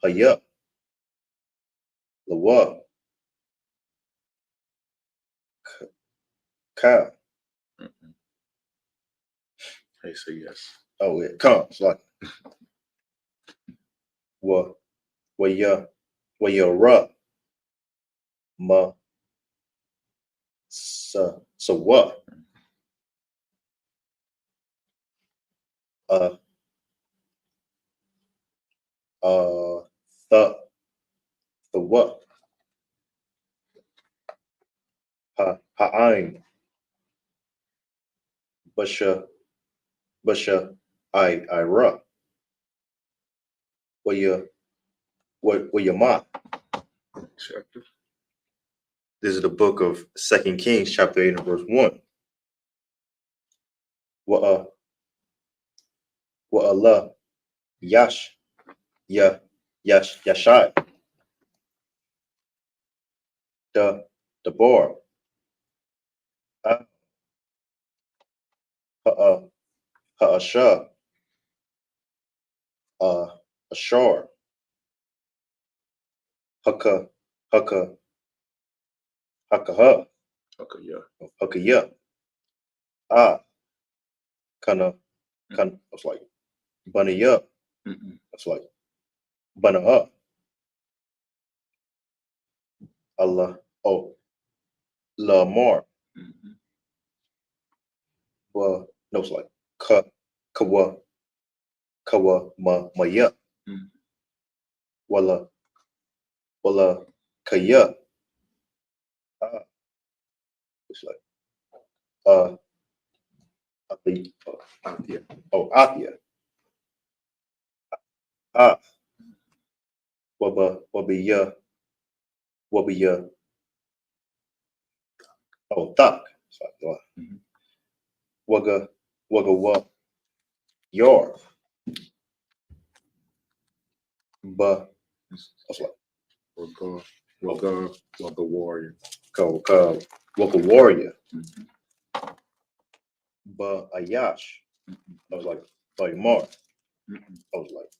haya, lawa, ka, I say yes. Oh, it comes like waya ra, ma, so what? The what? Ha'ain, basha, I ra, waya ma, Chapter. This is the book of 2 Kings, chapter 8 and verse 1. Wa Allah Yash Yashai the bar Ha'asha Ashar Haka Hakaha Okay, yeah. Hakaya Kana it's like bunny up. It's like bunny up. Allah Lamar. Well, no, it's like kawa maya. Wala kaya. It's like Athia. Wabiya. Tak. It's like Waga Yor. Ba. It's like Waka warrior. Waka warrior. Ba Ayash. I was like Mar. I was like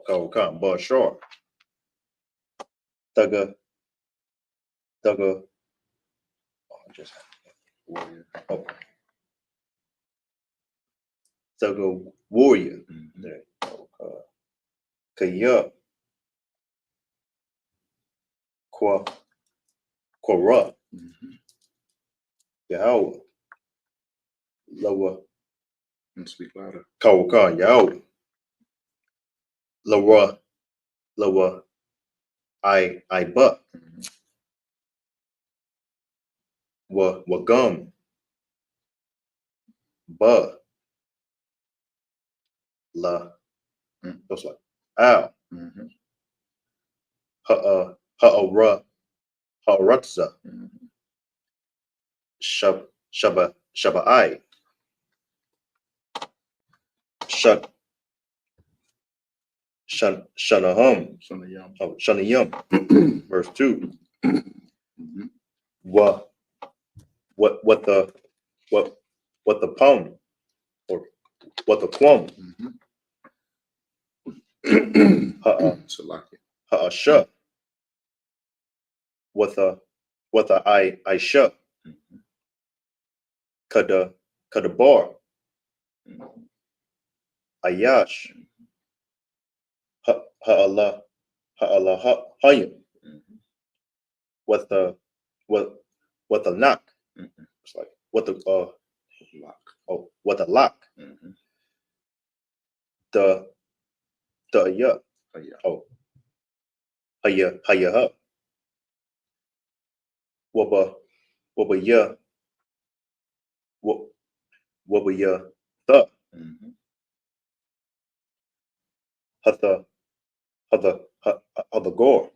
Khan Bashar. Thugga. Warrior. Thugga warrior. Kaya. Quara. Yahweh. Lower. And speak louder. Kawakan Yahweh. Lower. I buck. Wagum. Ba. La. That's like ow. Ha'aratza. Shaba'ai. Shanahum. Shanayam. Verse 2. What the poem or what the quam. Ha'asha. What the I shut. Kada bar. Ayash. Ha'allah hayim. What the knock. It's like what the lock. What the lock. The yeah. Hayah. Waba ya. Waba ya the. Hatha gore.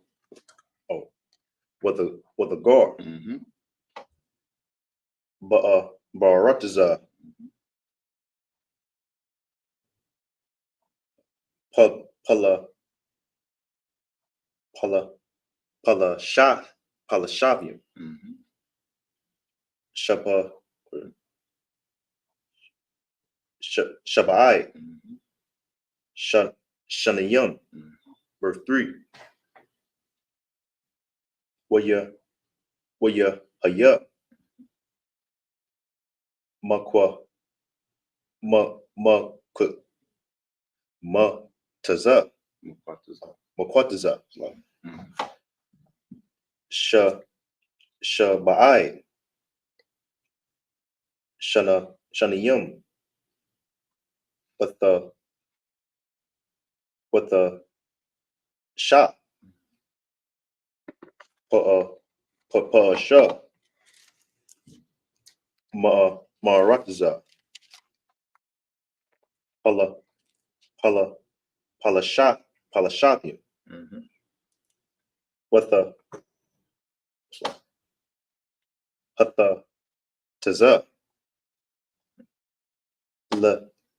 What the gore. Baratiza. Palashavium. Shabai. Shanayam. Verse 3. Waya haya. Taza. Makwataza. Shabai. Shanayam. What the shop. Sha. Marataza. Palashapium. Watha Hatha Taza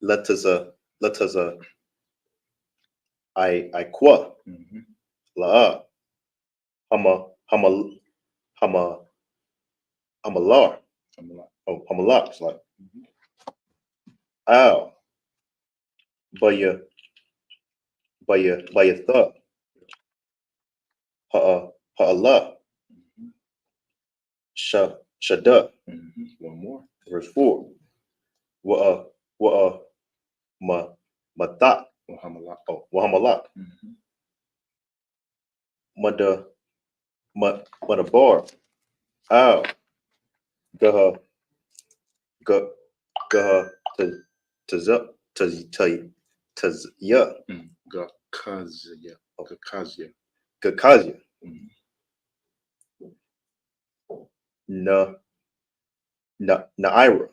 Lataza I Qua La Hama Hamalar. Oh, Hamalak. It's like Ow. Baya Tha. Ha'Allah. Shada. One more. Verse 4. Wa'a Matat. Wahamalak. Madabar. Ow. Gaha Tazya. Gakazya. Naira.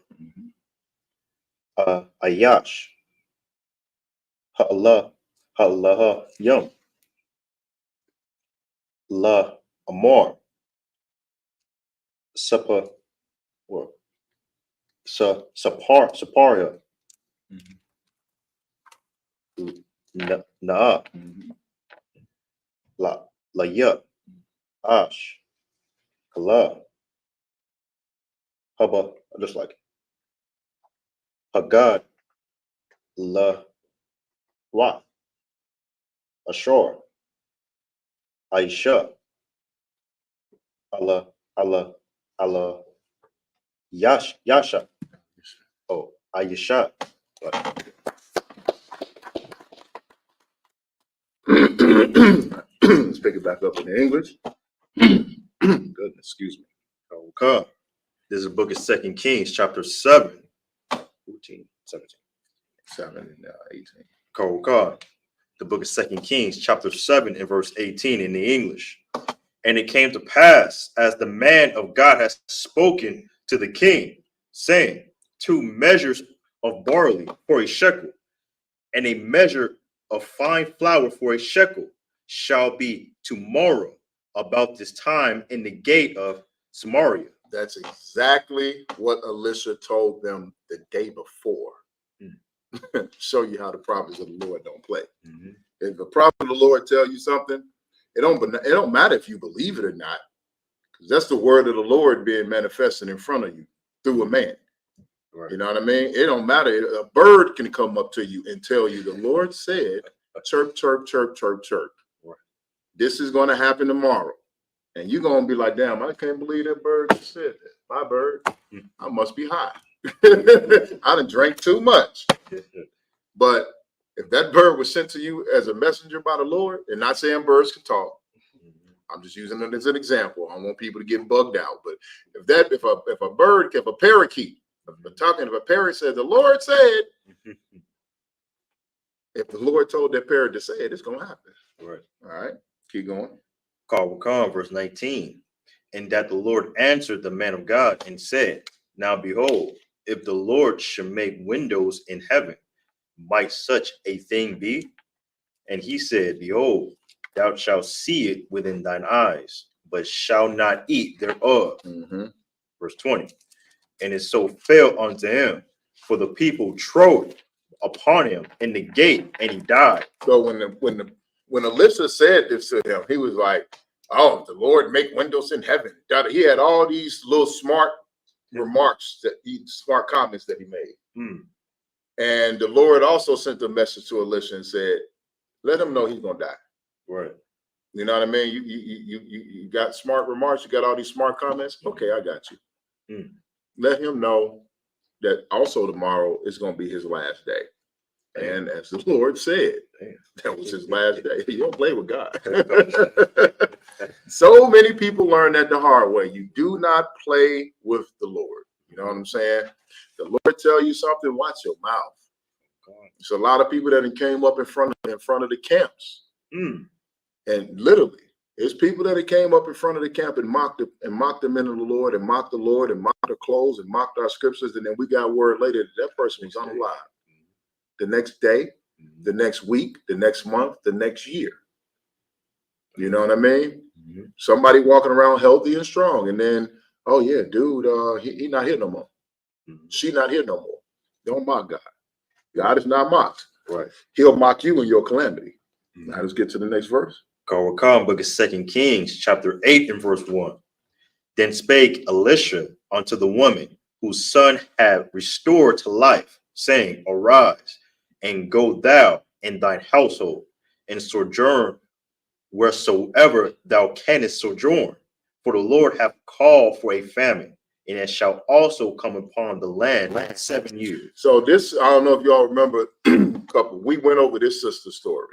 Ayash. Ha'Allah Yum. La Amar. Saparia. Na La Ya Ash Kala Haba, just like Hagad La Wa Ashor Aisha Allah Yasha. Oh, Ayesha. Let's pick it back up in the English. Goodness, excuse me. Okay. This is the book of 2 Kings, chapter 7, 14, 17. 7 and 18. Okay. The book of 2 Kings, chapter 7, and verse 18 in the English. And it came to pass, as the man of God has spoken to the king, saying, 2 measures of barley for a shekel, and a measure of fine flour for a shekel shall be tomorrow about this time in the gate of Samaria. That's exactly what Elisha told them the day before. Show you how the prophets of the Lord don't play. If the prophet of the Lord tell you something, it don't matter if you believe it or not, because that's the word of the Lord being manifested in front of you through a man. Right. You know what I mean? It don't matter. A bird can come up to you and tell you the Lord said, chirp, chirp, chirp, chirp, chirp. Right. This is going to happen tomorrow. And you're going to be like, damn, I can't believe that bird just said that. My bird, I must be high. I done drank too much. But if that bird was sent to you as a messenger by the Lord, and not saying birds can talk, I'm just using it as an example. I don't want people to get bugged out. But if a parakeet, if a parrot says, the Lord said, if the Lord told that parrot to say it, it's going to happen. Right. All right. Keep going. Verse 19. And that the Lord answered the man of God and said, now behold, if the Lord should make windows in heaven, might such a thing be? And he said, behold, thou shalt see it within thine eyes, but shalt not eat thereof. Verse 20. And it so fell unto him, for the people trode upon him in the gate, and he died. So when Elisha said this to him, he was like, oh, the Lord make windows in heaven. He had all these little smart remarks, smart comments that he made. And the Lord also sent a message to Elisha and said, let him know he's going to die. Right. You know what I mean? You got smart remarks. You got all these smart comments. Okay, I got you. Let him know that also tomorrow is going to be his last day. And as the Lord said, that was his last day. You don't play with God. So many people learn that the hard way. You do not play with the Lord. You know what I'm saying? The Lord tell you something, watch your mouth. There's a lot of people that came up in front of the camps. And literally, there's people that came up in front of the camp and mocked the men of the Lord and mocked our clothes and mocked our scriptures. And then we got word later that person was unalive. The next day, the next week, the next month, the next year. You know what I mean? Somebody walking around healthy and strong, and then, oh yeah, dude, he not here no more. She not here no more. Don't mock God. God is not mocked. Right. He'll mock you in your calamity. Now let's get to the next verse. Book of 2 Kings, chapter 8 and verse 1. Then spake Elisha unto the woman whose son had restored to life, saying, Arise, and go thou and thine household, and sojourn wheresoever thou canst sojourn. For the Lord hath called for a famine, and it shall also come upon the land 7 years. So this, I don't know if y'all remember, we went over this sister story.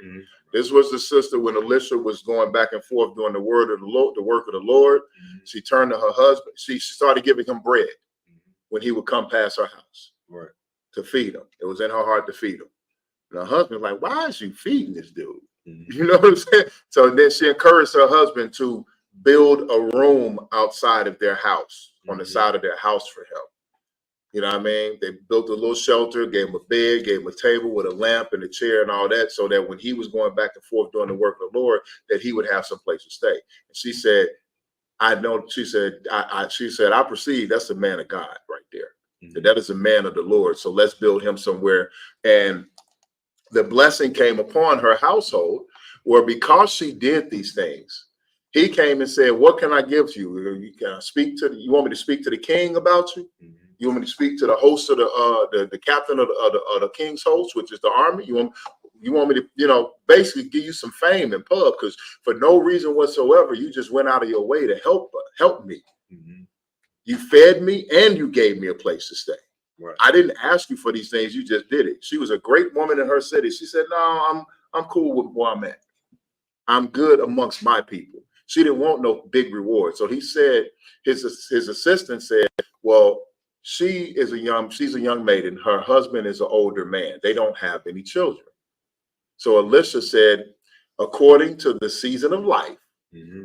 This was the sister when Elisha was going back and forth doing the word of the Lord, the work of the Lord. She turned to her husband. She started giving him bread when he would come past her house to feed him. It was in her heart to feed him. And her husband was like, why is you feeding this dude? You know what I'm saying? So then she encouraged her husband to build a room outside of their house, on the side of their house for him. You know what I mean? They built a little shelter, gave him a bed, gave him a table with a lamp and a chair and all that, so that when he was going back and forth doing the work of the Lord, that he would have some place to stay. And she said, I know, she said, I perceive that's a man of God right there. That is a man of the Lord. So let's build him somewhere. And the blessing came upon her household, where because she did these things, he came and said, what can I give to you? You want me to speak to the king about you? You want me to speak to the host of the captain of the king's host, which is the army? You want me to, you know, basically give you some fame and pub, because for no reason whatsoever, you just went out of your way to help me. You fed me and you gave me a place to stay. Right. I didn't ask you for these things. You just did it. She was a great woman in her city. She said, no, I'm cool with where I'm at. I'm good amongst my people. She didn't want no big reward. So he said, his assistant said, well, she's a young maiden. Her husband is an older man. They don't have any children. So Elisha said, according to the season of life,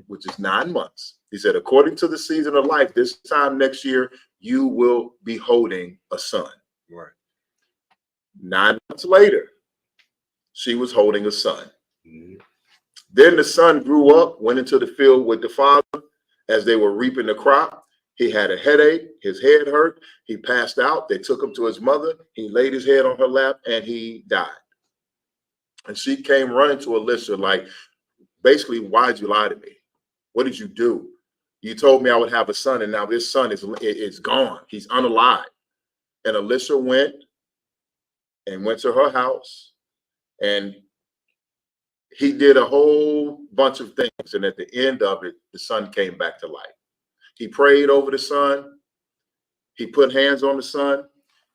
which is 9 months, he said, according to the season of life, this time next year, you will be holding a son. Right. 9 months later, she was holding a son. Then the son grew up, went into the field with the father as they were reaping the crop. He had a headache, his head hurt, he passed out. They took him to his mother. He laid his head on her lap and he died. And she came running to Elisha like, basically, why'd you lie to me? What did you do? You told me I would have a son, and now this son is gone. He's unalive. And Elisha went to her house, and he did a whole bunch of things. And at the end of it, the son came back to life. He prayed over the son. He put hands on the son.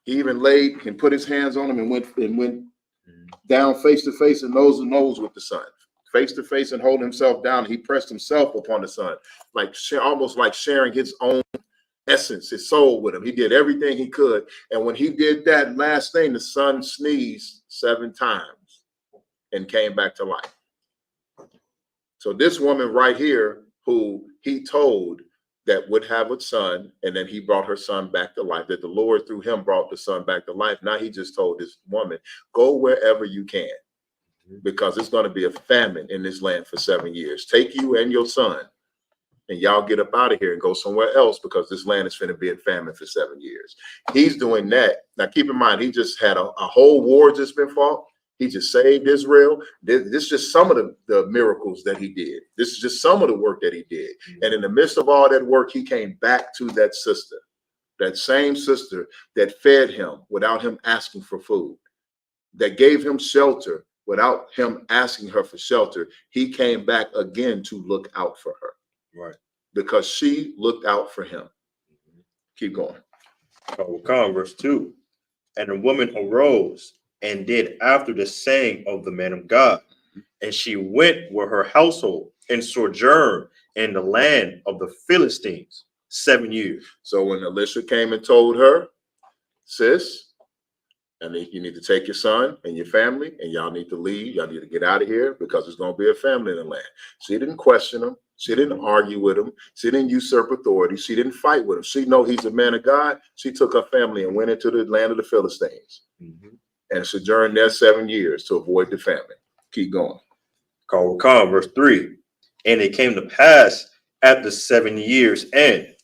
He even laid and put his hands on him and went down face to face and nose with the son. Face to face and hold himself down. He pressed himself upon the son, like almost like sharing his own essence, his soul with him. He did everything he could. And when he did that last thing, the son sneezed 7 times and came back to life. So this woman right here, who he told that would have a son, and then he brought her son back to life, that the Lord through him brought the son back to life. Now he just told this woman, go wherever you can, because it's going to be a famine in this land for 7 years. Take you and your son, and y'all get up out of here and go somewhere else, because this land is going to be in famine for 7 years. He's doing that. Now, keep in mind, he just had a whole war just been fought. He just saved Israel. This is just some of the miracles that he did. This is just some of the work that he did. And in the midst of all that work, he came back to that sister, that same sister that fed him without him asking for food, that gave him shelter without him asking her for shelter. He came back again to look out for her. Right. Because she looked out for him. Keep going. Verse 2. And the woman arose and did after the saying of the man of God. And she went with her household and sojourned in the land of the Philistines 7 years. So when Elisha came and told her, sis, and you need to take your son and your family, and y'all need to leave. Y'all need to get out of here, because there's going to be a famine in the land. She didn't question him. She didn't argue with him. She didn't usurp authority. She didn't fight with him. She know he's a man of God. She took her family and went into the land of the Philistines and sojourned there 7 years to avoid the famine. Keep going. Verse 3. And it came to pass at the 7 years end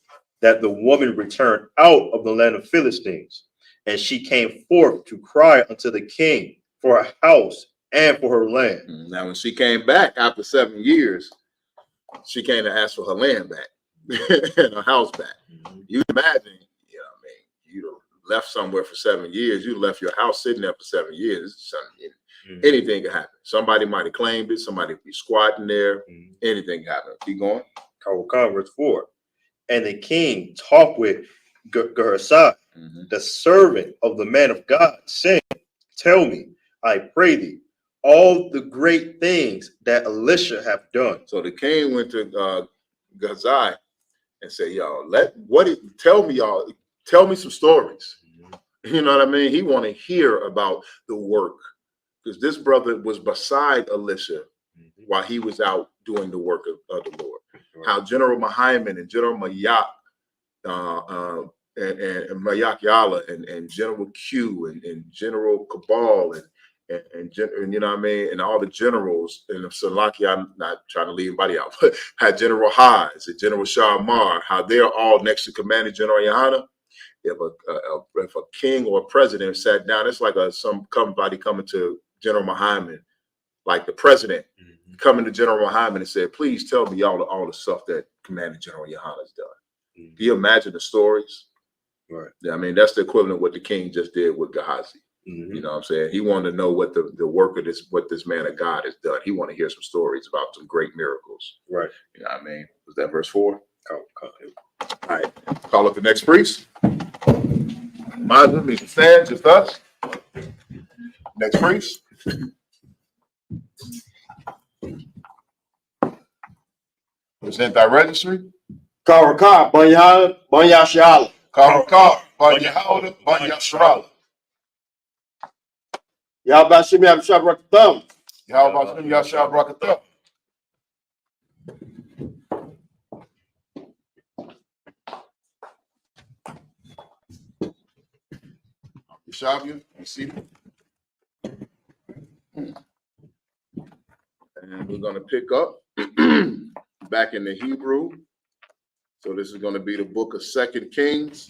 that the woman returned out of the land of Philistines, and she came forth to cry unto the king for a house and for her land. Now, when she came back after 7 years, she came to ask for her land back and her house back. You imagine, you know what I mean, you left somewhere for 7 years, you left your house sitting there for 7 years. Anything can happen. Somebody might have claimed it, somebody be squatting there, anything can happen. Keep going. Verse 4. And the king talked with Gehazi, the servant of the man of God, saying, tell me, I pray thee, all the great things that Elisha hath done. So the king went to Gehazi and said, y'all, tell me some stories. You know what I mean? He want to hear about the work, because this brother was beside Elisha while he was out doing the work of the Lord. How General Mahiman and General Mayak and Mayak Yala and General Q and General Cabal and you know what I mean, and all the generals, and Salaki, I'm not trying to leave anybody out, but had General Haas and General Sharmar, how they're all next to Commander General Yohana. If a king or a president sat down, it's like somebody coming to General Mahiman, like the president coming to General Mahiman and said, please tell me all the stuff that Commander General Yohana's done. Do you imagine the stories? Right. Yeah, I mean, that's the equivalent of what the king just did with Gehazi. You know what I'm saying? He wanted to know what the work of what this man of God has done. He wanted to hear some stories about some great miracles. Right. You know what I mean? Was that verse 4? All right. Call up the next priest. Mazda, Mr. Stan, just us. Next priest. Present thy registry. Karakar, Banyashala. Karakar, Banyahala, Banyashala. Yabashim Yabshabrakatham. Yabashim Yashabrakatham. Yashabia, you see me? And we're going to pick up back in the Hebrew. So this is going to be the book of 2 Kings,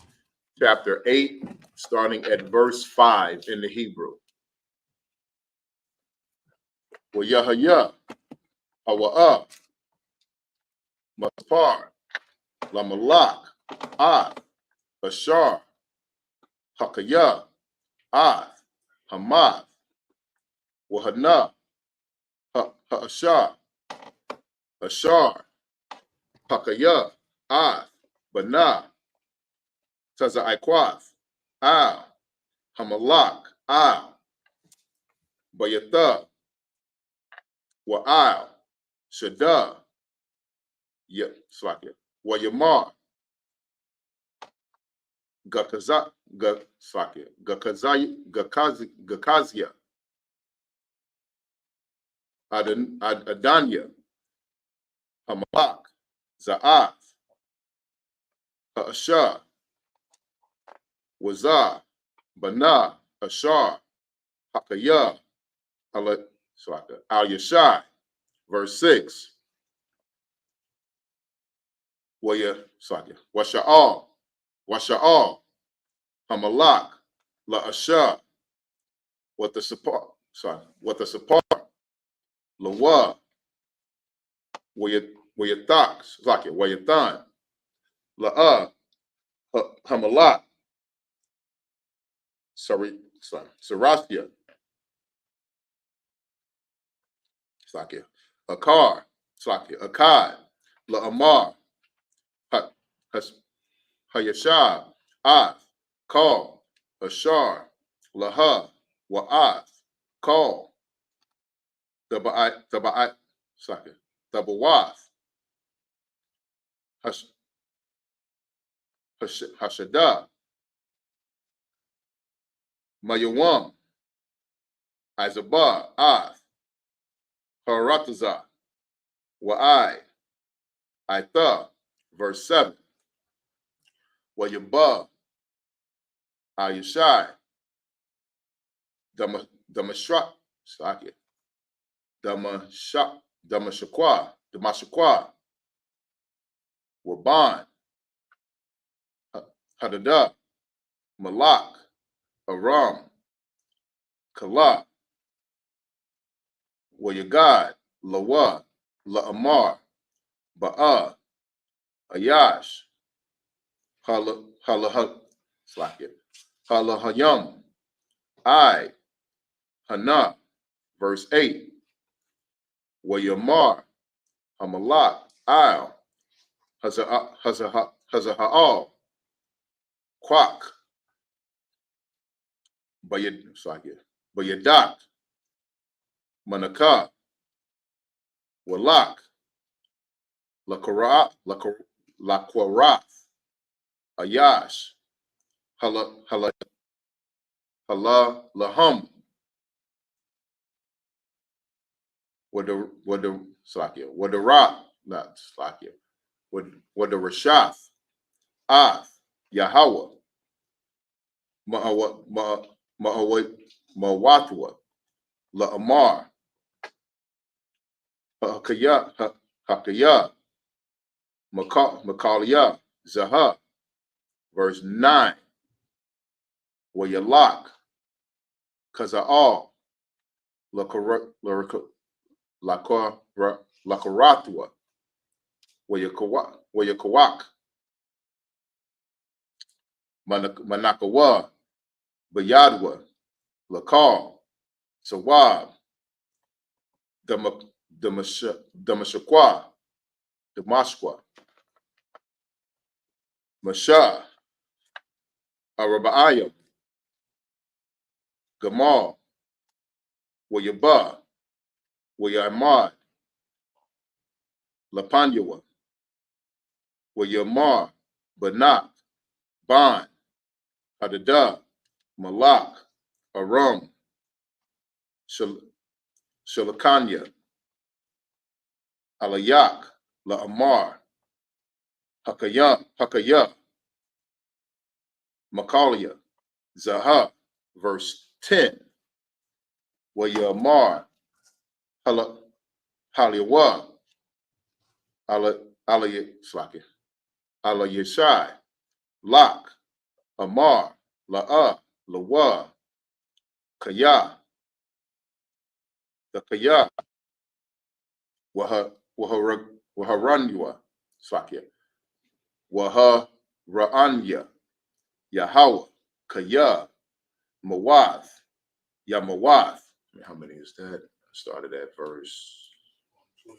chapter 8, starting at verse 5 in the Hebrew. Well, Yahaya, Hawa'ah, Maspar, Lamalak, Ad, Bashar, Hakaya, Ad, Hamath, Wahana, Ha'ashar, Ashar, Hakaya, Ad, Bana, Taza-Aikwath, Al, Hamalak, Al, Bayatha, Wa'al, Shada, Wayamar, Gakazia, Adanya, Hamalak, Za'ath, Ha'ashar, Wazah, Bana, Ashar, Hakaya, Al-Yashai, verse 6. Washa'al, Hamalak, La'ashar, what the support, Lawa, Wayathax, Wayathan, La'a, Hamalak, Sarastia, Akar, Akkad, La'amar, Hayashab, Ath, Kal, Ashar, Laha, Wa'ath, Kal, Tabawath, Hashada, Mayawam, Izabah, Ath, Harataza, Wa'ai, Itha, verse 7. Wayabah, Ayashai, Damashakwa, Damashqua, Waban, Hadada, Malak, Aram, Kala, Wayagad, Lawa, La'amar, Ba'a, Ayash, Halahayam, I, Hana, verse 8, Wayamar, Hamalak, Al, Hazaha'al, Quak, Bayadak, Manaka, Walak, Lakwarath, Ayash, Laham, Wadarat, not Slakia, Wadarashath, Ath, Yahweh, Ma'awatwa, La'amar, Hakaya, Makalia, Zaha, verse 9, Wayalak, Kaza'al, Lakaratwa, Wayakawak, Manakawa, Bayadwa, Lakal, Sawab, Damashaqua, Masha, Arabaayam, Gamal, Wayaba, Wayamad, Lapanyawa, Wayamar, Banat, Ban, Hadada, Malak, Aram, Shalakanya, Alayak, La'amar, Hakaya, Makalia, Zaha, verse 10, Wayamar, Haliwa, Alayashai, Lak, Amar, La'a, Lawa, Kaya, the Kaya, Waharanyua, Swakia, Waharanya, Yahweh, Kaya, Mawath, Yamawath. How many is that? I started at verse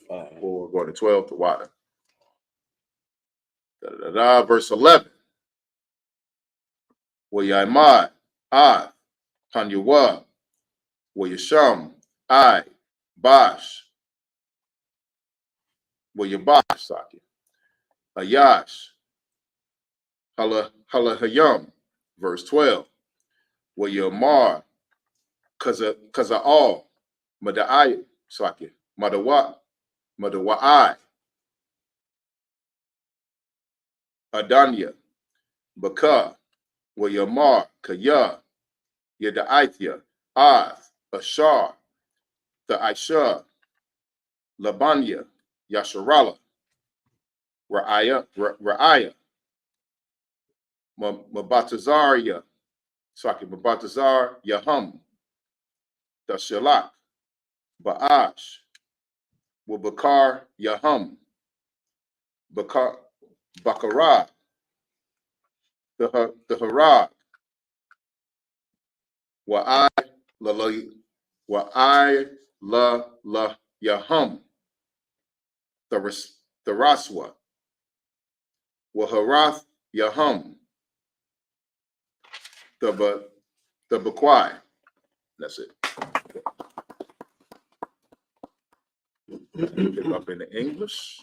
4, going to 12 to water. Verse 11. Wayamad, Ad, Hanyuwa, Wayasham, I, Bash, Wayabash, Saki, Ayash, Halahayam, verse 12. Wayamar, Kaza'al, Mada'ai, Saki, Madawa'ai, Adanya, Baka, Wayamar, Kaya, Yada'aithya, Ath, Ashar, the Aisha, Labanya, Yasharala, Ra'aya, Mabatazaria, Mabatazar, Yahum, the Shalak, Ba'ash, Wabakar, Yahum, Bakara, the Harab, Wa'ai la Yahum, the Raswa, Waharath Yahum, the Bakwai. That's it. Pick up in the English.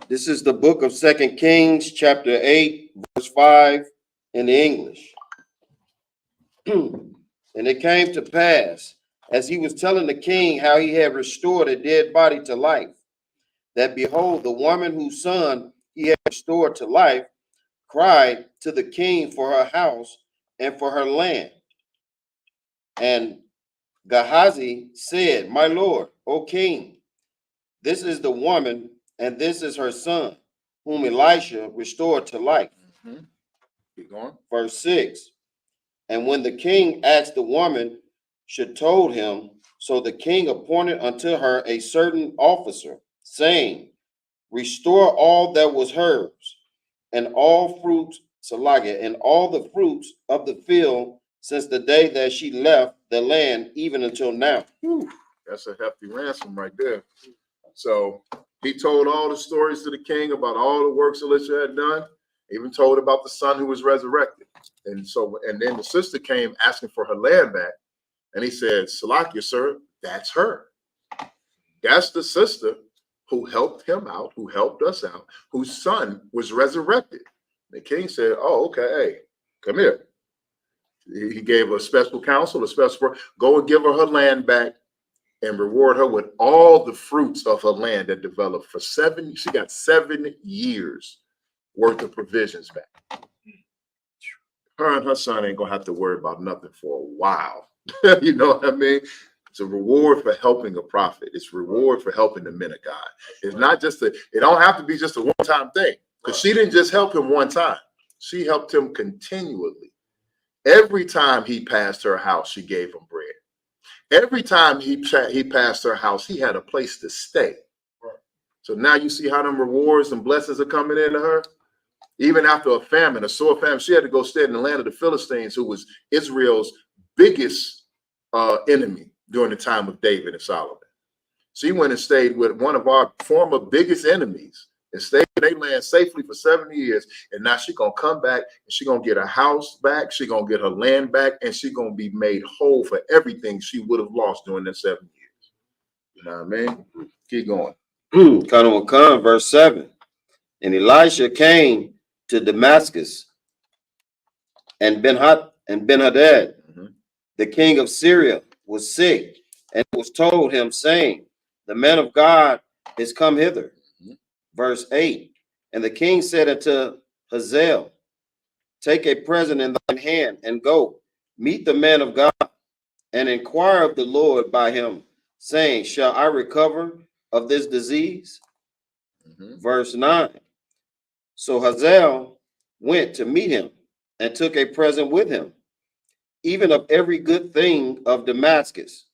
This is the book of 2 Kings, chapter 8, verse 5 in the English. And it came to pass, as he was telling the king how he had restored a dead body to life, that behold, the woman whose son he had restored to life cried to the king for her house and for her land. And Gehazi said, My lord, O king, this is the woman, and this is her son, whom Elisha restored to life. Keep going. Verse 6. And when the king asked the woman, she told him, so the king appointed unto her a certain officer, saying, Restore all that was hers, and all fruits, Salaga, and all the fruits of the field since the day that she left the land, even until now. Whew, that's a hefty ransom right there. So he told all the stories to the king about all the works Elisha had done, even told about the son who was resurrected. And then the sister came asking for her land back. And he said, Salakia, sir, that's her. That's the sister who helped him out, who helped us out, whose son was resurrected. The king said, oh, okay, hey, come here. He gave her a special counsel, go and give her her land back and reward her with all the fruits of her land that developed for 7. She got 7 years worth of provisions back. Her and her son ain't gonna have to worry about nothing for a while. You know what I mean? It's a reward for helping a prophet. It's a reward for helping the men of God. It's not just it don't have to be just a one-time thing. Because she didn't just help him one time. She helped him continually. Every time he passed her house, she gave him bread. Every time he passed her house, he had a place to stay. So now you see how them rewards and blessings are coming into her. Even after a famine, a sore famine, she had to go stay in the land of the Philistines, who was Israel's biggest enemy during the time of David and Solomon. She went and stayed with one of our former biggest enemies and stayed in their land safely for 7 years. And now she's going to come back and she's going to get her house back. She's going to get her land back, and she's going to be made whole for everything she would have lost during that 7 years. You know what I mean? Keep going. Verse 7. And Elisha came to Damascus, and Ben-Hadad, the king of Syria, was sick, and it was told him, saying, The man of God is come hither. Verse 8. And the king said unto Hazael, Take a present in thine hand, and go meet the man of God, and inquire of the Lord by him, saying, Shall I recover of this disease? Verse 9. So Hazael went to meet him, and took a present with him, even of every good thing of Damascus,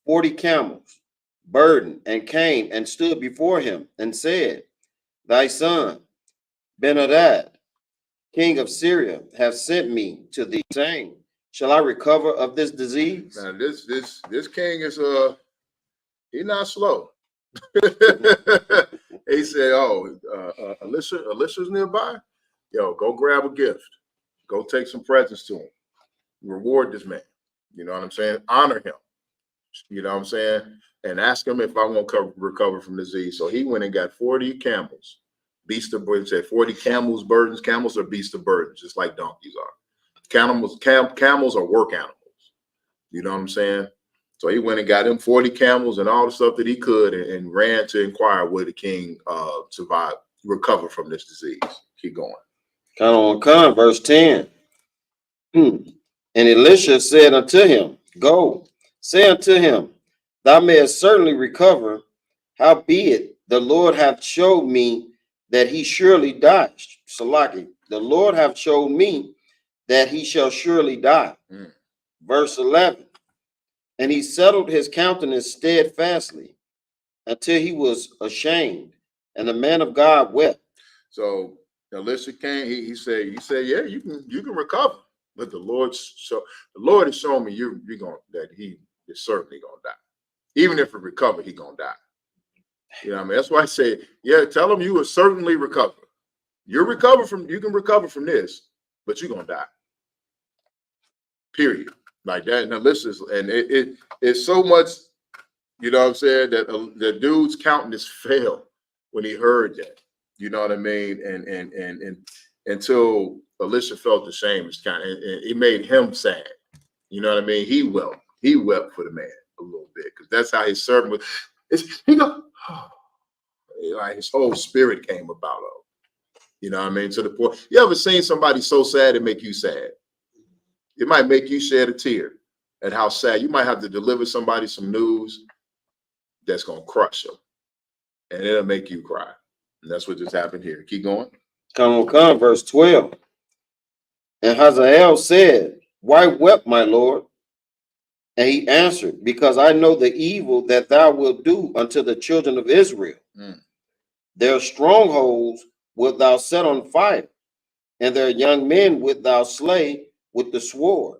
40 camels, burdened, and came and stood before him, and said, Thy son, Ben-Hadad, king of Syria, hath sent me to thee, saying, Shall I recover of this disease? Now this king is he's not slow. He said, "Oh, Alicia's nearby. Yo, go grab a gift. Go take some presents to him. Reward this man. You know what I'm saying? Honor him. You know what I'm saying? And ask him if I won't recover from disease." So he went and got 40 camels, beasts of burdens. Said 40 camels, burdens. Camels are beasts of burdens, just like donkeys are. Camels are work animals. You know what I'm saying? So he went and got him 40 camels and all the stuff that he could, and ran to inquire where the king recover from this disease. Keep going. Verse 10. And Elisha said unto him, Go, say unto him, Thou mayest certainly recover. Howbeit, the Lord hath showed me that he surely died. Salaki, the Lord hath showed me that he shall surely die. Verse 11. And he settled his countenance steadfastly until he was ashamed, and the man of God wept. So Elisha came. He said, yeah, you can recover, but the Lord has shown me that he is certainly gonna die. Even if it recover, he gonna die. You know what I mean? That's why I say, yeah, tell him you will certainly recover. You can recover from this, but you're gonna die. Period. Like that. Now listen, and it's so much, you know what I'm saying, that the dude's countenance fell when he heard that. You know what I mean? And until Elisha felt the shame, it made him sad. You know what I mean? He wept for the man a little bit, because that's how his servant was. Like his whole spirit came about. You know what I mean? To the point. You ever seen somebody so sad it make you sad? It might make you shed a tear. and how sad. You might have to deliver somebody some news that's going to crush them, and it'll make you cry. And that's what just happened here. Keep going. Come, verse 12. And Hazael said, why wept my Lord? And he answered, because I know the evil that thou wilt do unto the children of Israel. Their strongholds wilt thou set on fire, and their young men wilt thou slay with the sword,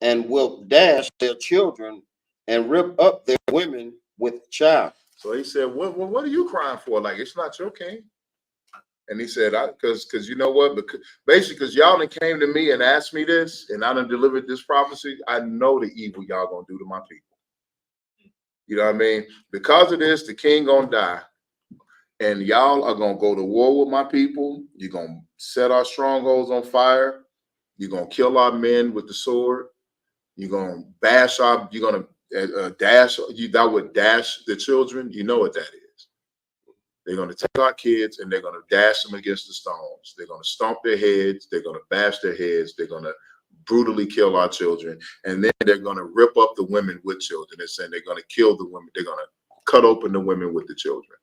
and wilt dash their children and rip up their women with child. So he said, what are you crying for? Like, it's not your king. And he said, because you know what? Because y'all done came to me and asked me this, and I done delivered this prophecy. I know the evil y'all gonna do to my people. You know what I mean? Because of this, the king gonna die, and y'all are gonna go to war with my people. You're gonna set our strongholds on fire. You're gonna kill our men with the sword. You're gonna bash our. You're gonna dash. That would dash the children. You know what that is. They're going to take our kids and they're going to dash them against the stones. They're going to stomp their heads. They're going to bash their heads. They're going to brutally kill our children. And then they're going to rip up the women with children. They're saying they're going to kill the women. They're going to cut open the women with the children.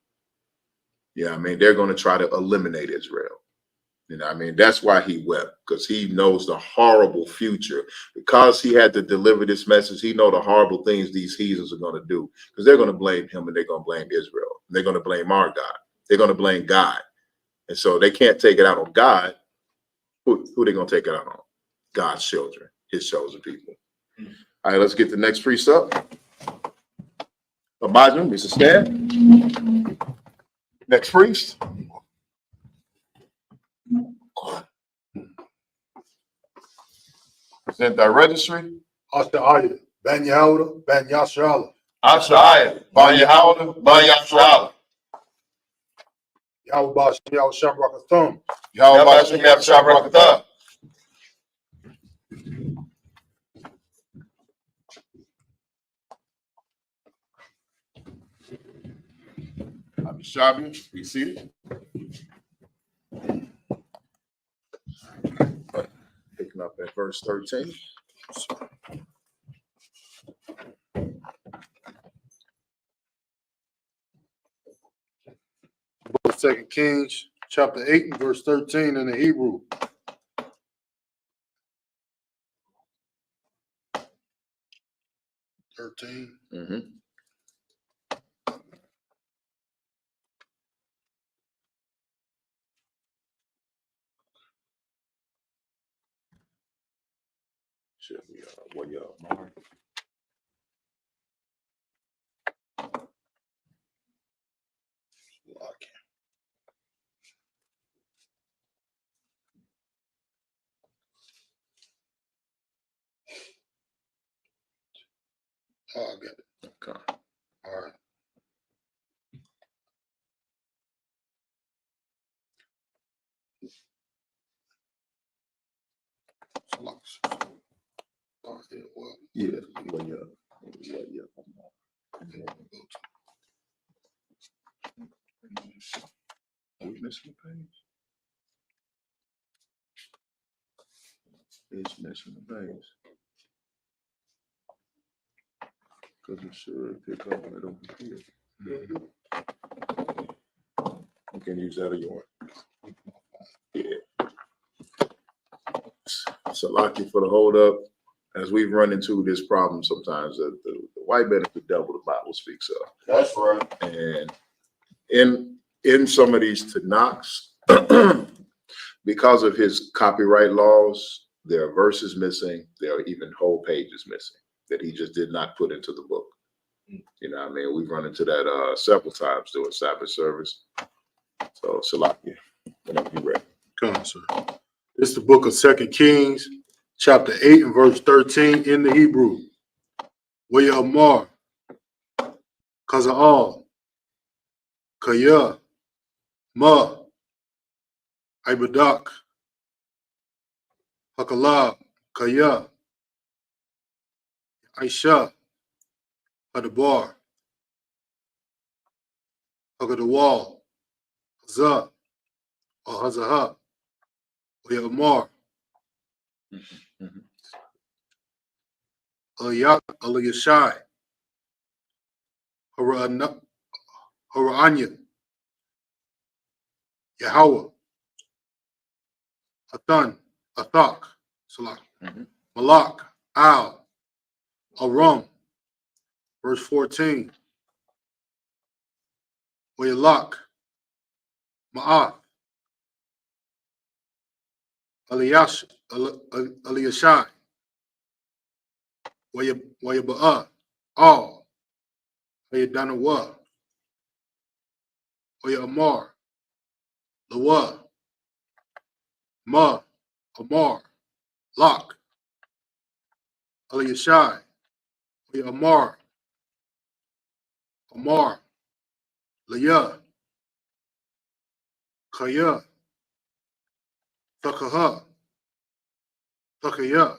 Yeah, I mean, they're going to try to eliminate Israel. You know, I mean, that's why he wept, because he knows the horrible future. Because he had to deliver this message, he knows the horrible things these heathens are going to do, because they're going to blame him and they're going to blame Israel. They're going to blame our God. They're going to blame God. And so they can't take it out on God. Who are they going to take it out on? God's children, his chosen people. All right, let's get the next priest up. Abijam, Mr. Stan. Next priest. Present thy registry. Asha'aya, Ben Yehuda, Ben Yashrala. Asha'aya, Ben Yehuda, Ben Yashrala. Yahweh Bashem, Yahweh Shem Rakathum. Yahweh Bashem, Yahweh Shem Rakathum. Abishabi, be seated. Picking up at verse 13. Book of 2 Kings, chapter 8 and verse 13 in the Hebrew. Mm-hmm. Should be what y'all mark. Oh, I got it. Okay. All right. Well, Yeah. Are we missing a page? It's missing a page. Because it should pick up right over here. You can use that or yours. Yeah. So lucky for the hold up. As we've run into this problem sometimes, the white man is the devil the Bible speaks of. That's right. And in some of these Tanakhs, because of his copyright laws, there are verses missing. There are even whole pages missing that he just did not put into the book. You know what I mean? We've run into that several times doing Sabbath service. So, Salakia, whenever you're ready. Come on, sir. This is the book of 2 Kings, chapter 8 and verse 13 in the Hebrew. Wayamar, Kaza'al, Kaya, Ma, Ibadak, Hakalab, Kaya, Aisha, Hadabar, Hagadawal, Hazah, or Hazahah, Wayamar. Aliyashai, Haranya, Yahweh, Athan, Athak, Salah, Malak, Al, Aram, verse 14, Wayalak, Ma'ath, Aliyashai, Wayaba'ah, Al, Wayadanawa, Wayamar, Lawa, Ma, Amar, Lak, Aliyashai, Wayamar, Amar, Leah, Kaya, Thakaha, Thakaya,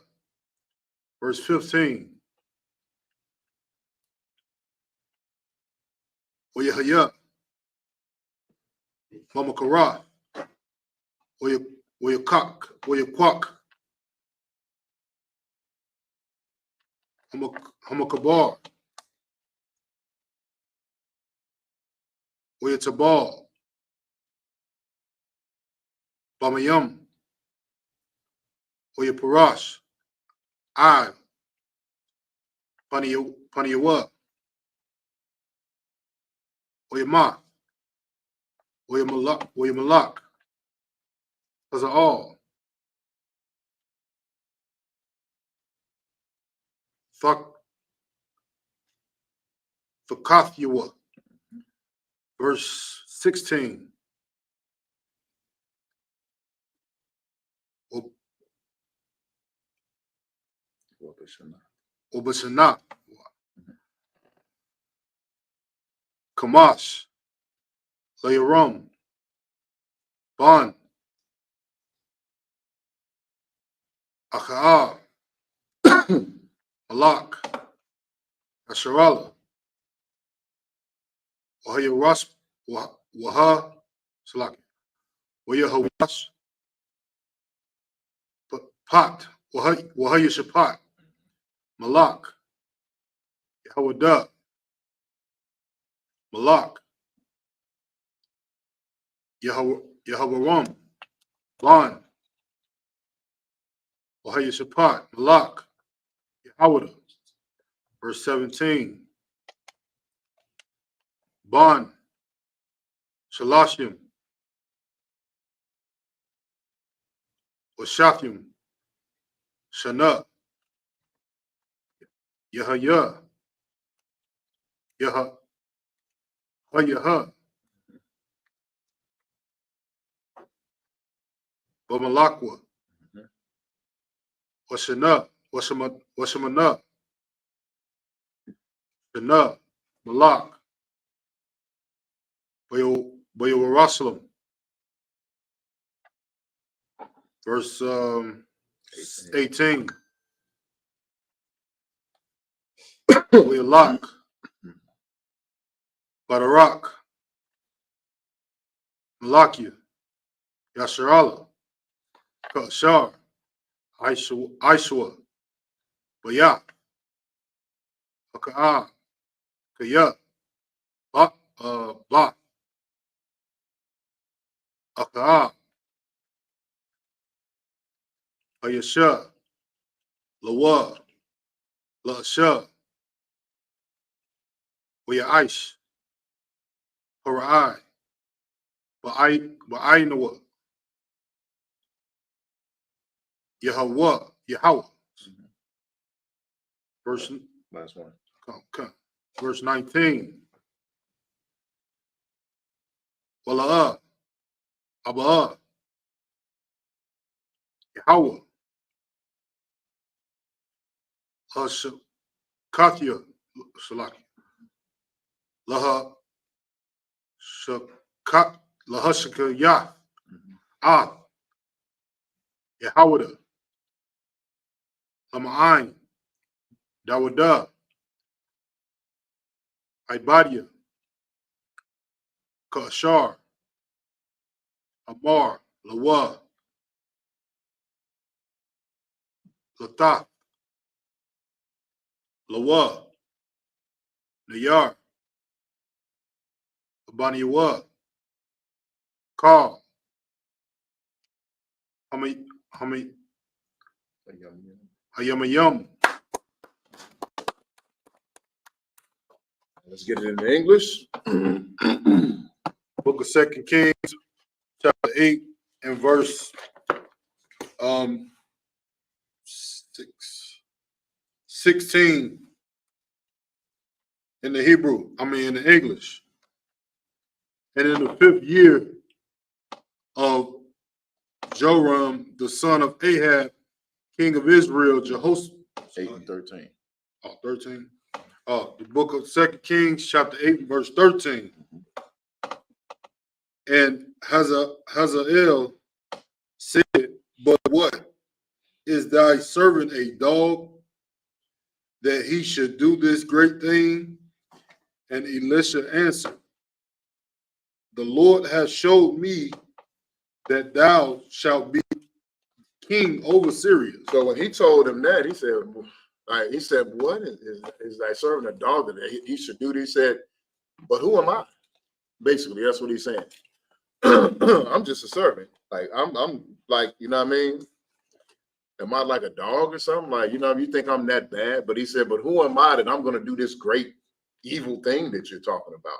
verse 15, Wayahaya, Mamakara, Wayakwak, Hamakabar, Wayatabal, Bamayam, Wayaparash, I, Paniyawa, Wayama, Wayamalak, Haza'al, Thakathyawa, verse 16, Obashana, Kamash, Layaram, Ban, Aka'ah, Malak, Asharala, Wahayaras, Waha, Salaki, Wayahawas, Pat, Wahayashapat, Malak, Yahawada, Malak, Yahawaram, Ban, Wahayashapat, Malak, Yahawada, verse 17, Ban, Shalashim, Washathim, Shana, Yahaya, Hayaha, Bamalakwa, Washana, Washamana, Shana, Malak, Bayawarasalam, verse 18, Wayalak, Badarak, Malakia, Yasharala, Kashar, Aishwa, Bayak, Aka'ah, Kaya, Ba, Aka'ah, Ayasha, Lawa, La'asha, Wayaish, Hara'ai, Ba'ainawa, Yahweh, verse, Last one. verse 19, Wala'ah, Aba'ah, Yahweh, Kathia, Salaki, Laha, Shakat, Lahashaka Yah, Yahweh, Lama'ain, Dawada, Ibadia, Kashar, Amar, Lawa, Latah, Lawa, Nayar, Abaniwa, Carl, Hayamayam. Let's get it into English. Book of 2 Kings, chapter 8 and verse 16 in the Hebrew, in the English. And in the 5th year of Joram, the son of Ahab, king of Israel, Jehoshaphat. 8 and 13. 13. The book of 2 Kings, chapter 8, verse 13. And Hazael said, but what? Is thy servant a dog that he should do this great thing? And Elisha answered, the Lord has showed me that thou shalt be king over Syria. So when he told him that, he said, what is thy servant a dog that he should do this? He said, but who am I? Basically, that's what he's saying. I'm just a servant. Like I'm like, you know what I mean? Am I like a dog or something? Like, you know, you think I'm that bad? But he said, but who am I that I'm going to do this great evil thing that you're talking about?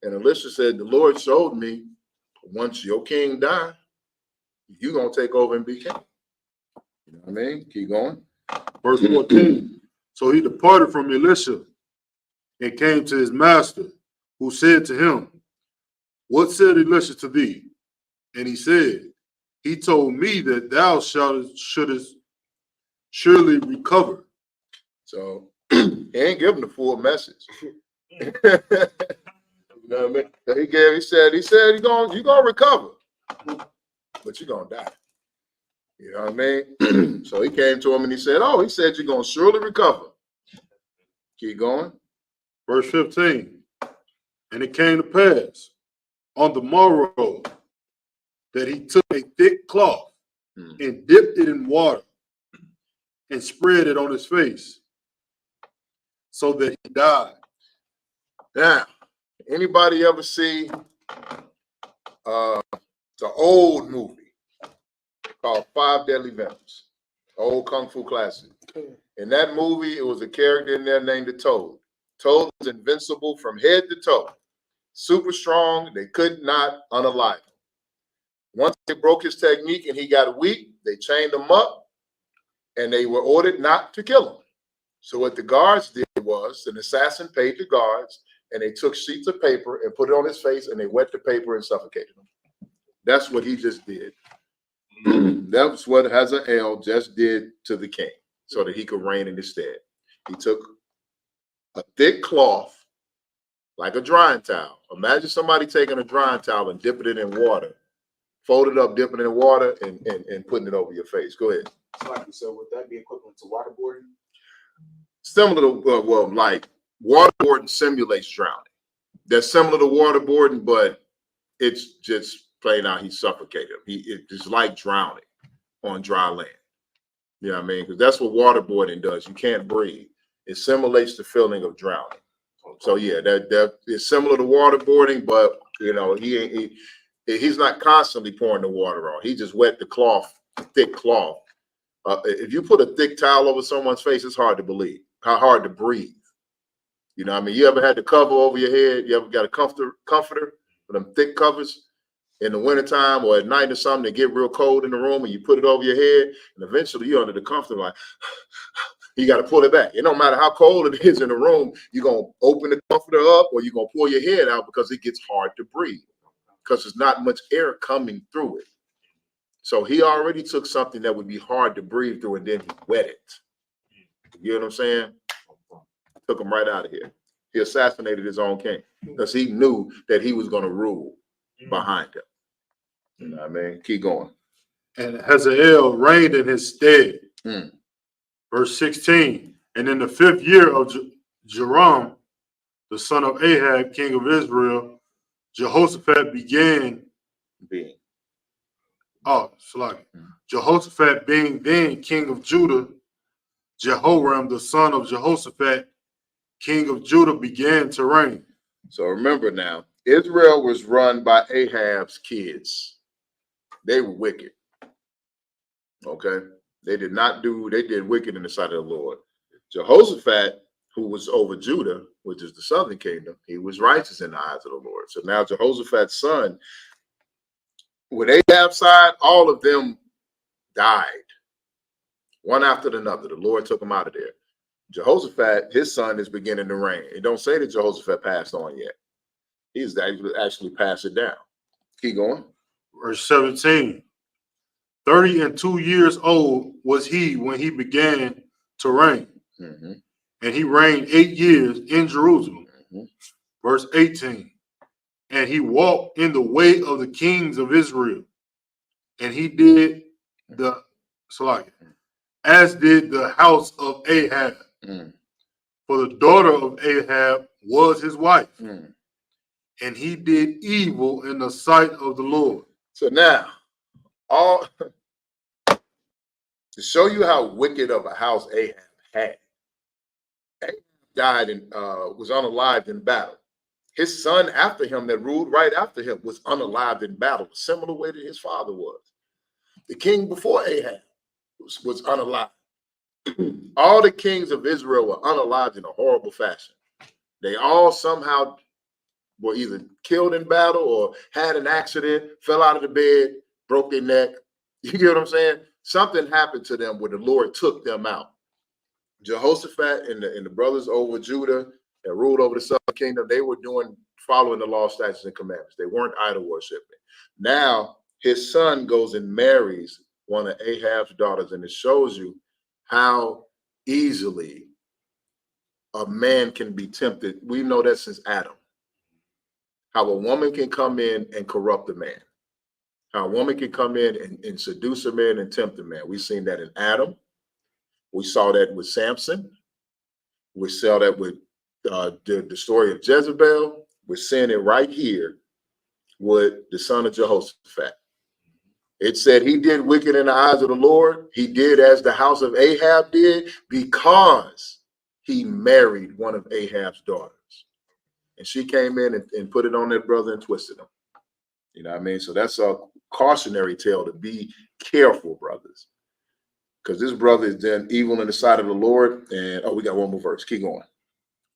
And Elisha said, the Lord showed me once your king die, you're going to take over and be king. You know what I mean? Keep going. Verse 14. So he departed from Elisha and came to his master, who said to him, what said Elisha to thee? And he said, he told me that thou shouldest surely recover. So he ain't giving the full message. You know what I mean? So he said you're gonna recover, but you're gonna die. You know what I mean? So he came to him and he said you're gonna surely recover. Keep going. Verse 15. And it came to pass on the morrow that he took a thick cloth and dipped it in water and spread it on his face so that he died. Now, anybody ever see the old movie called 5 Deadly Venoms? Old Kung Fu classic. In that movie, it was a character in there named the Toad. Toad was invincible from head to toe. Super strong. They could not unalive him. Once they broke his technique and he got weak, they chained him up and they were ordered not to kill him. So what the guards did was an assassin paid the guards and they took sheets of paper and put it on his face and they wet the paper and suffocated him. That's what he just did. That's what Hazael just did to the king so that he could reign in his stead. He took a thick cloth like a drying towel. Imagine somebody taking a drying towel and dipping it in water, fold it up, dipping it in water, and putting it over your face. Go ahead. So would that be equivalent to waterboarding? Similar to, like waterboarding simulates drowning. That's similar to waterboarding, but it's just plain out he suffocated him. It's like drowning on dry land. You know what I mean? Because that's what waterboarding does. You can't breathe. It simulates the feeling of drowning. So yeah, that is similar to waterboarding, but you know, he's not constantly pouring the water on. He just wet the cloth, thick cloth. If you put a thick towel over someone's face, it's hard to believe how hard to breathe. You know what I mean? You ever had the cover over your head? You ever got a comforter with them thick covers in the wintertime or at night or something, they get real cold in the room and you put it over your head and eventually you're under the comforter like, you got to pull it back. It don't matter how cold it is in the room, you're going to open the comforter up or you're going to pull your head out because it gets hard to breathe because there's not much air coming through it. So he already took something that would be hard to breathe through and then he wet it. You know what I'm saying? Took him right out of here. He assassinated his own king because he knew that he was going to rule behind him. You know what I mean? Keep going. And Hazael reigned in his stead. Verse 16. And in the 5th year of Joram, the son of Ahab, king of Israel, Jehoshaphat began being. Jehoshaphat being then king of Judah, Jehoram, the son of Jehoshaphat, king of Judah, began to reign. So remember now, Israel was run by Ahab's kids. They were wicked. Okay? They did wicked in the sight of the Lord. Jehoshaphat, who was over Judah, which is the southern kingdom, he was righteous in the eyes of the Lord. So now Jehoshaphat's son, with Ahab's side, all of them died. One after another. The Lord took them out of there. Jehoshaphat, his son, is beginning to reign. It don't say that Jehoshaphat passed on yet. He's actually passed it down. Keep going. Verse 17. 32 years old was he when he began to reign. Mm-hmm. And he reigned 8 years in Jerusalem. Mm-hmm. Verse 18. And he walked in the way of the kings of Israel. And he did as did the house of Ahab. Mm. For the daughter of Ahab was his wife. Mm. And he did evil in the sight of the Lord. So now, all to show you how wicked of a house Ahab had. Ahab died and was unalived in battle. His son after him that ruled right after him was unalived in battle, a similar way that his father was. The king before Ahab was unalived. All the kings of Israel were unalived in a horrible fashion. They all somehow were either killed in battle or had an accident, fell out of the bed, broke their neck. You get what I'm saying? Something happened to them where the Lord took them out. Jehoshaphat and the brothers over Judah that ruled over the southern kingdom, they were following the law, statutes, and commandments. They weren't idol worshiping. Now his son goes and marries one of Ahab's daughters, and it shows you how easily a man can be tempted. We know that since Adam. How a woman can come in and corrupt a man. How a woman can come in and seduce a man and tempt a man. We've seen that in Adam. We saw that with Samson. We saw that with the story of Jezebel. We're seeing it right here with the son of Jehoshaphat. It said he did wicked in the eyes of the Lord. He did as the house of Ahab did because he married one of Ahab's daughters. And she came in and put it on that brother and twisted him. You know what I mean? So that's a cautionary tale to be careful, brothers. Because this brother is done evil in the sight of the Lord. And, we got one more verse. Keep going.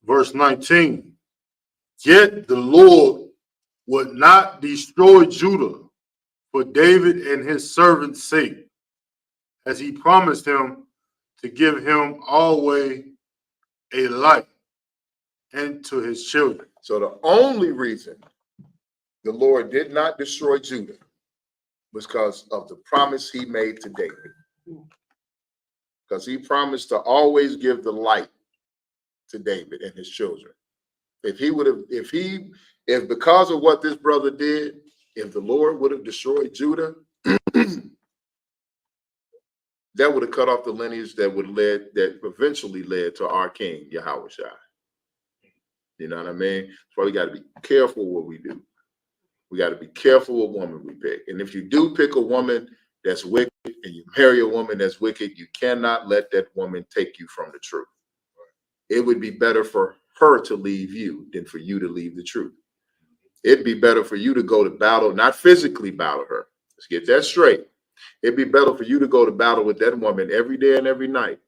Verse 19. Yet the Lord would not destroy Judah for David and his servant's sake, as he promised him to give him always a light and to his children. So the only reason the Lord did not destroy Judah was because of the promise he made to David. Because he promised to always give the light to David and his children. If because of what this brother did, if the Lord would have destroyed Judah, that would have cut off the lineage that eventually led to our king, Yahweh Shai. You know what I mean? That's why we got to be careful what we do. We got to be careful what woman we pick. And if you do pick a woman that's wicked and you marry a woman that's wicked, you cannot let that woman take you from the truth. It would be better for her to leave you than for you to leave the truth. It'd be better for you to go to battle, not physically battle her. Let's get that straight. It'd be better for you to go to battle with that woman every day and every night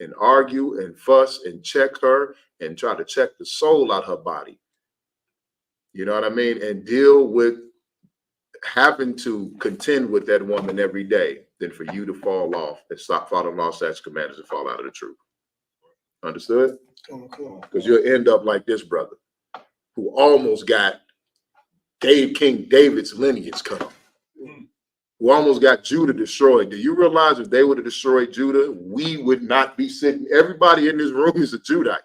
and argue and fuss and check her and try to check the soul out her body. You know what I mean? And deal with having to contend with that woman every day than for you to fall off and stop following law, statutes, commandments and fall out of the truth. Understood? Because you'll end up like this brother who almost got King David's lineage cut off, who almost got Judah destroyed. Do you realize if they would have destroyed Judah, we would not be sitting? Everybody in this room is a Judite.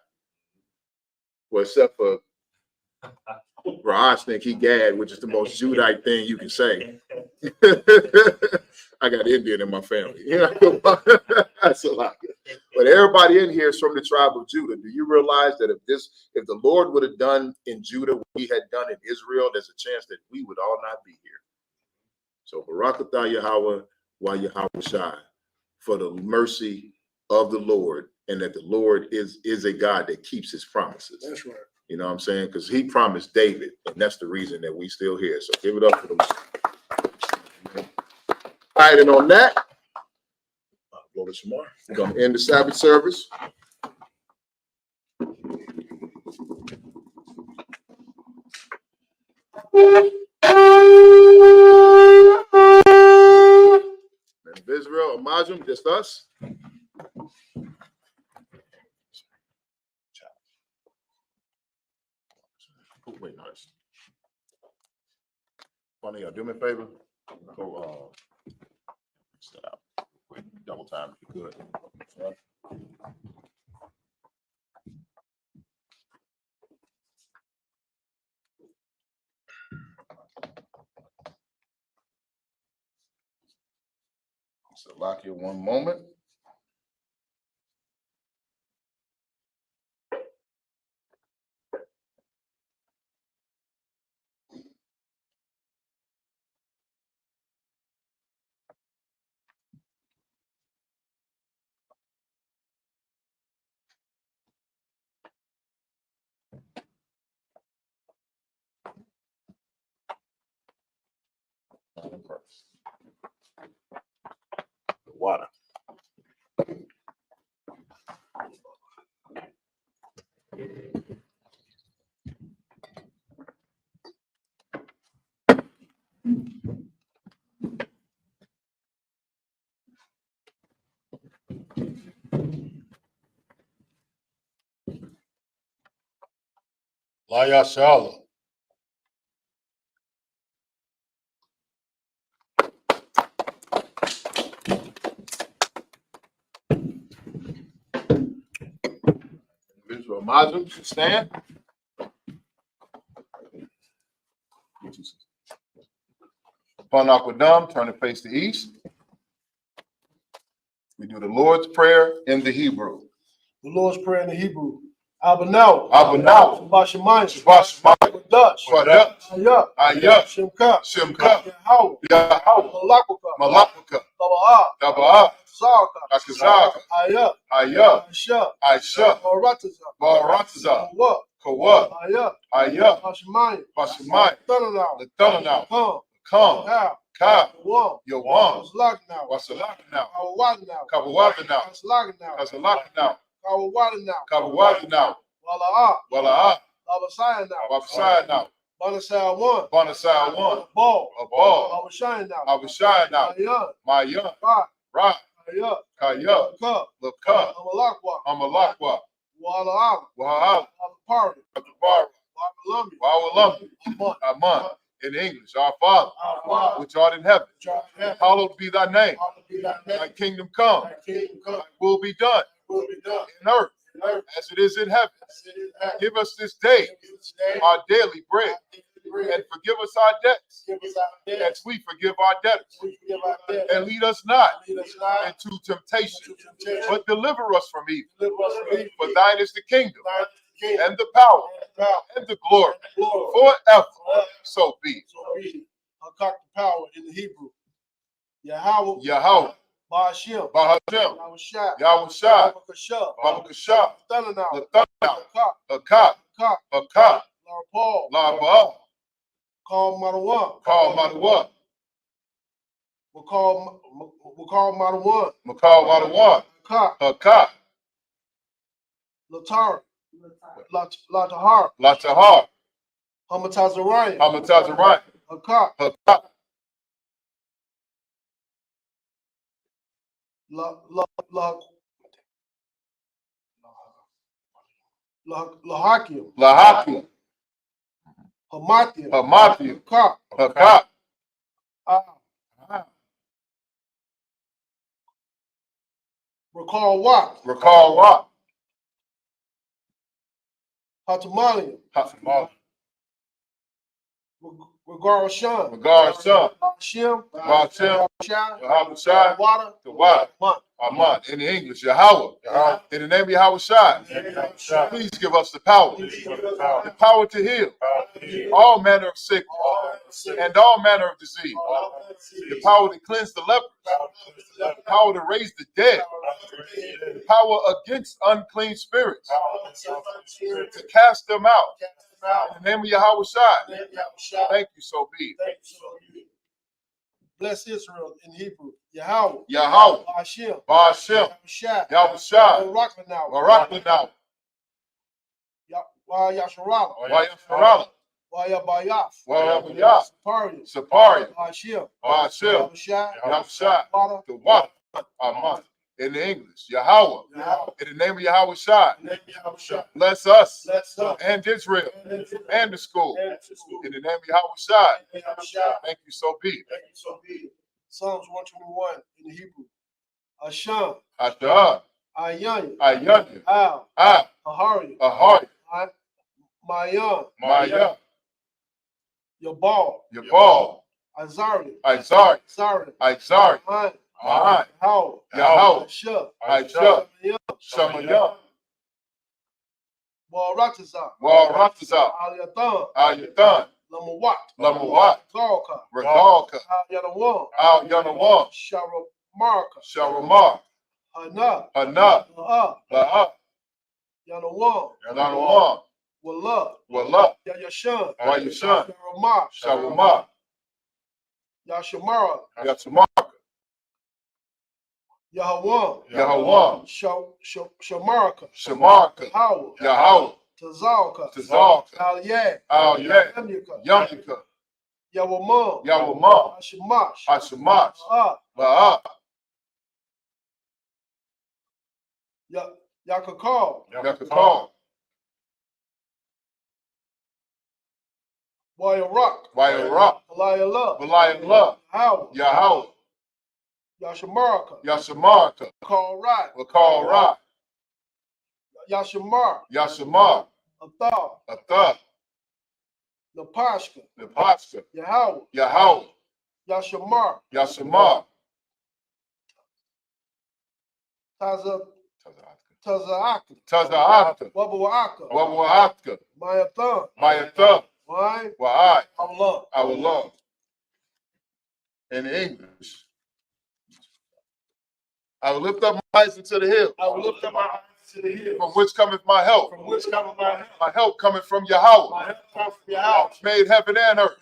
Well, except for I think he Gad, which is the most Judite thing you can say. I got Indian in my family. That's a lot. But everybody in here is from the tribe of Judah. Do you realize that if the Lord would have done in Judah what he had done in Israel, there's a chance that we would all not be here. So Barakatah Yahweh, wa Yahweh Shai, for the mercy of the Lord, and that the Lord is a God that keeps his promises. That's right. You know what I'm saying? Because he promised David, and that's the reason that we still here. So give it up for the Lord. All right, and on that, Lord Shamar, we're going to end the Sabbath service. And Israel, Amajim, just us. Wait, nice. Funny, y'all do me a favor. Go set out. Wait, double time if you could. Right. So lock here 1 moment. Water. Laya Shala. Israel Mazum, stand. Upon Aquadam, turn to face the east. We do the Lord's Prayer in the Hebrew. The Lord's Prayer in the Hebrew. Abanau. Abanau. Shabashamayim. Shabashamayim. Dutch. Dutch. Ayah. Ayah. Shimka. Shimka. Yahweh. Yahweh. Malakuka. Malakuka. Taba'a. Taba'a. Zaka. Akazaka. Ayah. Ayah. Aisha. Aisha. Barataza. Barataza. Kawa. Kawa. Ayah. Ayah. Bashamayim. Bashamayim. Tananau. Tananau. Come. Come. Now. Ka. One. Yawan. Wasalaknau. Wasalaknau. Kawawadnau. Kawawadnau. Wasalaknau. Kasalaknau. Kawawadnau. Kawawadnau. Wala'a. Wala'a. Abasayana. Abasayana. Bonasai one. Bonasai one. A ball. A ball. Abashayana. Abashayana. Mayan. Mayan. Right. Right. Kaya. Kaya. Cup. Laka. Amalakwa. Amalakwa. Wala'a. Wahal. Abapari. Abapari. Wabalumbi. Wawalumbi. Amon. Amon. In English, our Father, which art in heaven, hallowed be thy name. Thy kingdom come. Thy will be done in earth as it is in heaven. Give us this day our daily bread, and forgive us our debts as we forgive our debtors. And lead us not into temptation, but deliver us from evil. For thine is the kingdom, and the power, and the glory, forever. So be it. I'll cock the power in the Hebrew. Yahweh. Yahweh. Ba'ashem. Ba'ashem. Yahushua. Yahushua. Babakashah. Babakashah. Tananau. Latanau. Hakak. Hakak. Larpal. Larpal. Call Madawan. Call Madawan. We'll call Madawan. Makal Madawan. Hakak. Hakak. Latar. Latahar. Latahar. Hamatazariah. Hamatazariah. Hakak. Hakak. Lahakim. Lahakim. Hamathia. Hamathia. Hakak. Hakak. Recall what? Recall what? Hatamalium. Hatamalium. Regard Shan. Regard Shan. Shem. Hashem. Yahushua. Water. The water. Aman. In the English, Yahweh. In the name of Yahushua. Please give us the power. The power to heal all manner of sickness and all manner of disease. The power to cleanse the lepers. The power to raise the dead. The Power against unclean spirits. To cast them out. In the name of Yahweh Shai. Thank you, so be. Bless Israel in Hebrew. Yahweh. Yahweh. Ba'ashem. Ba'ashem. Yahweh Shai. Baraklanau. Yasharala. Yasharala. Wayabayaf. Wayabayaf. Saparian. Saparian. Ba'ashem. Ba'ashem. Yahweh Shai. Water. The water. Amen. In the English, Yahweh. In the name of Yahweh Shai. Bless us and Israel and the school. In the name of Yahweh Shai. Thank you, so be. Psalms 121 in the Hebrew. Asham. Asham. Ayanya. Ayanya. Al. Al. Ahari. Ahari. Mayan. Mayan. Yabal. Yabal. Azari. Izari. Zari. Izari. Mahan. How. Yahweh. Aisha. Aisha. Shamayam. Waratazar. Waratazar. Al-Yatan. Al-Yatan. Lamawat. Lamawat. Galka. Regalka. Al-Yanawam. Al-Yanawam. Sharamarka. Sharamar. Hana. Hana. La'a. La'a. Yanawam. Yanawam. Wallah. Wallah. Yashan. Yashan. Sharamar. Sharamar. Yashamara. Yashamar. Yahawam. Yahawam. Shamarka. Shamarka. Yahweh. Yahweh. Tazalka. Tazalka. Al-Yah. Al-Yah. Yamika. Yawamam. Yawamam. Hashamash. Hashamash. La'a. La'a. Yakakal. Yakakal. Wayarak. Wayarak. Balayallah. Balayallah. Yahweh. Yahweh. Yashamarka. Yashamarka. Call right. Wakal Ra. Yashamar. Yashamar. Athar. Athar. Napashka. Napashka. Yahweh. Yahweh. Yashamar. Yashamar. Tazaaka. Tazaaka. Wabuaka. Wabuaka. Mayathan. Mayathan. Why? Why? Allah. Allah. In English. I will lift up my eyes into the hill. I will lift up my eyes to the hills. From which cometh my help? From which cometh my help? My help cometh from Yahweh. My help comes from Yahweh. Made heaven and earth.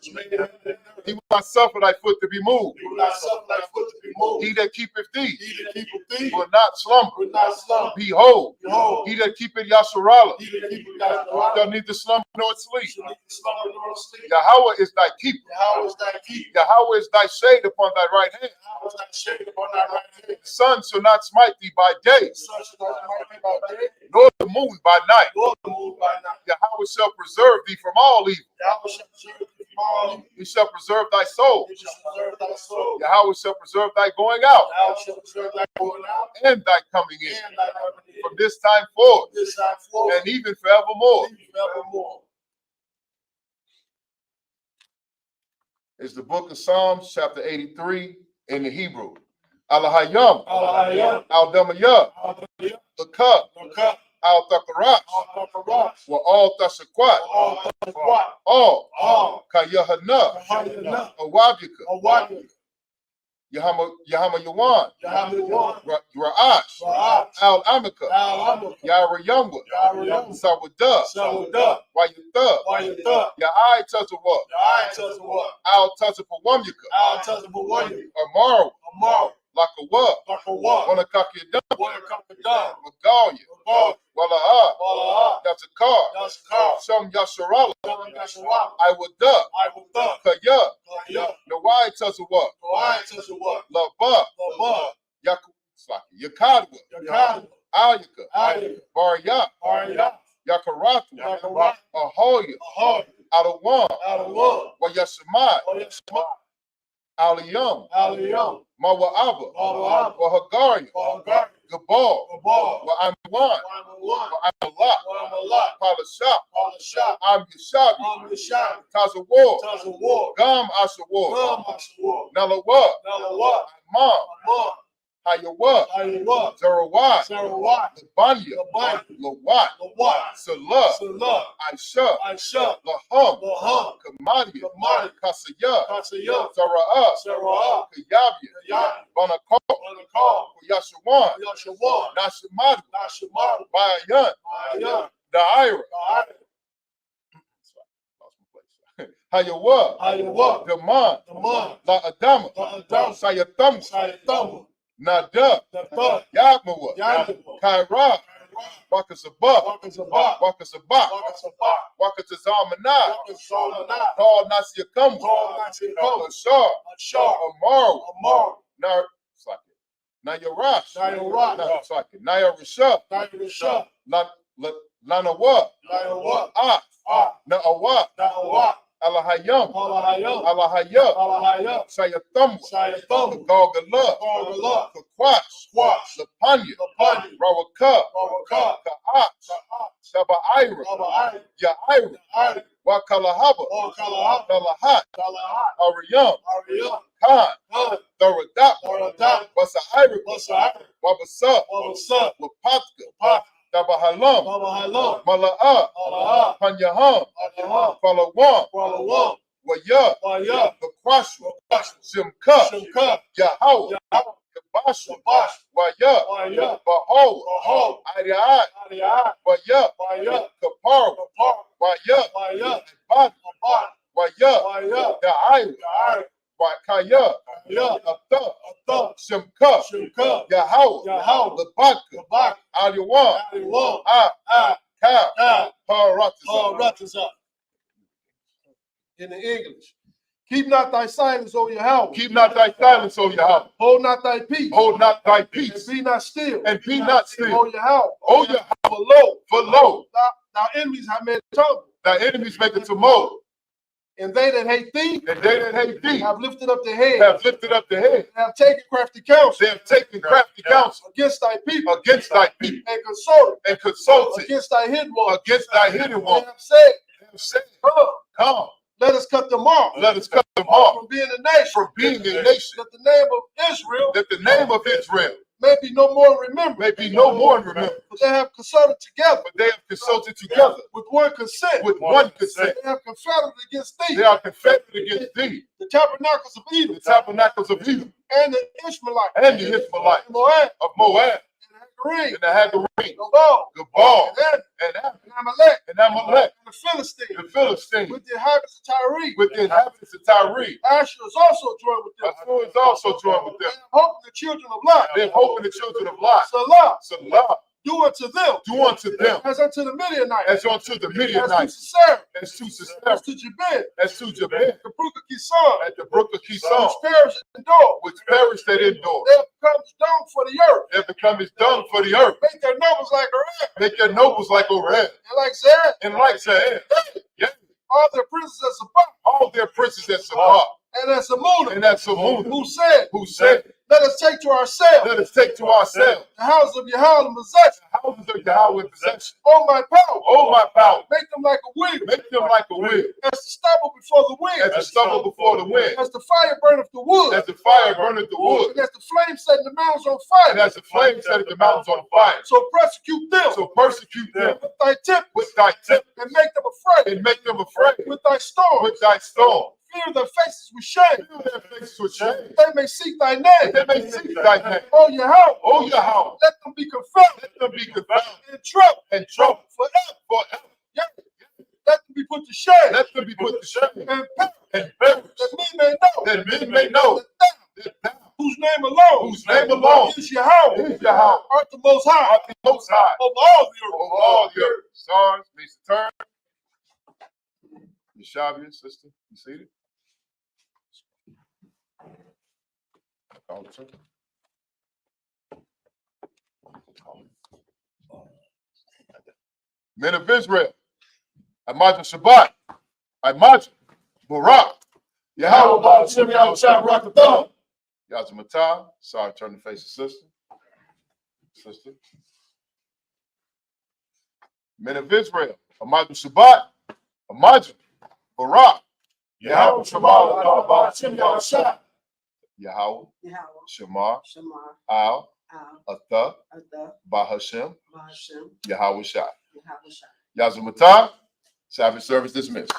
He will not suffer thy foot to be moved. He will not suffer thy foot to be moved. He that keepeth thee. He that keepeth thee Will not slumber. will not slumber. Behold. Behold. He that keepeth Yasharala. He that keepeth Yasharala. Shall neither slumber nor sleep. Shall neither slumber nor sleep. Yahweh is thy keeper. Yahweh is thy keeper. Yahweh is thy shade upon thy right hand. Yahweh is thy shade upon thy right hand. The sun shall not smite thee by day, The sun shall not smite thee by day, nor the moon by night. nor the moon by night. Yahweh shall preserve thee from all evil. Yahweh shall preserve thee from all evil. He shall preserve thy soul. He shall preserve thy soul. Yahweh shall preserve thy going out Yahweh shall preserve thy going out and thy coming in and thy coming in. from this time forth This time forth and even forevermore. and forevermore. It's the book of Psalms, chapter 83 in the Hebrew. Al-Hayyam, Al-Hayyam, Al-Damayah, Al-Damayah, Al-Kab, Al-Kab, Al-Thakarash, Al-Thakarash, wa all-Tashakwat, Al-Thakarash, all Kayahana, Al-Hayyana, Awabika, Al-Wabika, Yahama Yawan, Yahamirwan, Ra'ash, Ra'ash, Al-Amika, Al-Amika, Yarayungwa, Yarayungwa, Sawadah, Sawadah, Wayuthah, Wayuthah, Ya'ai Tazawah, Ya'ai Tazawah, Al-Tazawamyaka, Al-Tazawawayuka, Amaru, Amaru, Lakawa, Lakawa, Wanakakyadan, Wanakakyadan, Magalia, Magalia, Wala'a, Wala'a, Yazakar, Yazakar, Sham Yasharala, Sham Yasharala, Iwadah, Iwadah, Kaya, Kaya, Nawai Tazawah, Kawai Tazawah, Laba, Laba, Yakadwa, Yakadwa, Ayaka, Ayaka, Barya, Barya, Yakaratu, Yakaratu, Ahoya, Ahoy, Adawan, Adawan, Wayasamai, Oyashma, Aliyam, Aliyam, Mawa'aba, Mawa'aba, Wahagaria, Wahagaria, Gabal, Gabal, Wa'amwan, Wa'amawan, Wa'amalak, Wa'amalak, Palashah, Palashah, Am Yashabi, Am-Yashabi, Tazawar, Tazawar, Gam Ashawar, Gam Ashawar, Nalawa, Nalawa, Amam, Amam, Hayawa, Zerawat, Labanya, Lawat, Salah, Aisha, Laham, Kamadia, Kasaya, Zara'ah, Kayabia, Banakal, Yashawan, Nashimadu, Bayan, Daira, Hayawa, Daman, La Adama, Sayatamu, Nada, Yagmawa, Kaira, Wakasabah, Wakatazamana, Paul Nasiakamu, Ashar, Amaru, Nayarash, Nayarasha, Lanawa, Na'awa, Alahayam, Alahaya, Sayatham, Gogala, Kakwash, Lapanya, Rawaka, Ka'ach, Sabaira, Ya'ira, Wakalahaba, Kalahat, Ariyam, Khan, Thoradap, Basaira, Wabasa, Wapatka, Tabahalam, Mala'ah, Panyaham, Falawam, Waya, Bakwashu, Simka, Yahweh, Kabashu, Waya, Baho, Ariat, Waya, Kapar, Waya, Bad, Waya, Da'ai, Wakaya, Abda, Simka, Yahweh, Labaka, Aliwan, Ka, Paratazah. In the English. Keep not thy silence, O Yahweh. Keep not thy silence, O Yahweh. Hold not thy peace. Hold not thy peace. And be not still. And be not still. O Yahweh. O Yahweh. For lo. Thy enemies have made a tumble. Thy enemies make a tumult. And they that hate thee. And they that hate thee. Have lifted up their head. Have lifted up their head. And have taken crafty counsel. They have taken crafty counsel. Against thy people. Against thy people. And consulted. And consulted. Against thy hidden one. Against thy hidden one. They have said. Come. Let us cut them off. Let us cut them off. From being a nation. From being a nation. That the name of Israel. That the name of Israel. May be no more remembered. May be no more remembered. But they have consulted together. But they have consulted together. With one consent. With one consent. They have confederate against thee. They are confederate against thee. The tabernacles of Edom. The tabernacles of Edom. And the Ishmaelites. And the Ishmaelites. Of Moab. And the Hagarene, Gabal, and Amalek, and the Philistines, with the inhabitants of Tyre. Asher is also joined with them. They have hope in the children of Lot. They have hope in the children of Lot. Salah. Do unto them. As unto the Midianites. As unto the Midianites. As to Jabin. As to Jabin. The brook of Kison. At the brook of Kison. Which perished at Endor. They have become as dung for the earth. They have become as dung for the earth. Make their nobles like Oreb. Make their nobles like Oreb. And like Zerah. And like Zerah. Yeah. All their princes at Sabbath. All their princes at Sabbath. And at Samuna. And at Samuna. Who said. Let us take to ourselves. Let us take to ourselves. The houses of Yahweh in possession. The houses of Yahweh in possession. Oh my power. Oh my power. Make them like a wheel. Make them like a wheel. As the stubble before the wind. As the stubble before the wind. As the fire burneth the wood. As the fire burneth the wood. And as the flame setting the mountains on fire. And as the flame setting the mountains on fire. So persecute them. With thy tip. And make them afraid. With thy storm. Fear their faces with shame. They may seek thy name. Oh Yahweh. Oh Yahweh. Let them be confounded. In trouble. Forever. Yeah. Let them be put to shame. And perish. That men may know. That thou, whose name alone is Yahweh. Art the most high. Of all the earth. Stars, please turn. Yeshavia, sister, you see it? Men of Israel, Imagine Shabbat, Imagine Barak, Yahweh Ba'ashem Yahushua Barakathon. Yazamatah, sorry, turn the face of sister. Men of Israel, Imagine Shabbat, Imagine Barak, Yahweh Ba'ashem Yahushua. Yahweh, Yahweh, Shamar, Shamar, Al, Al, Atha, Adha, Bahashem, Bahashem, Yahweh Shai. Yahweh Shai. Yazoo Matah, Sabbath service dismissed.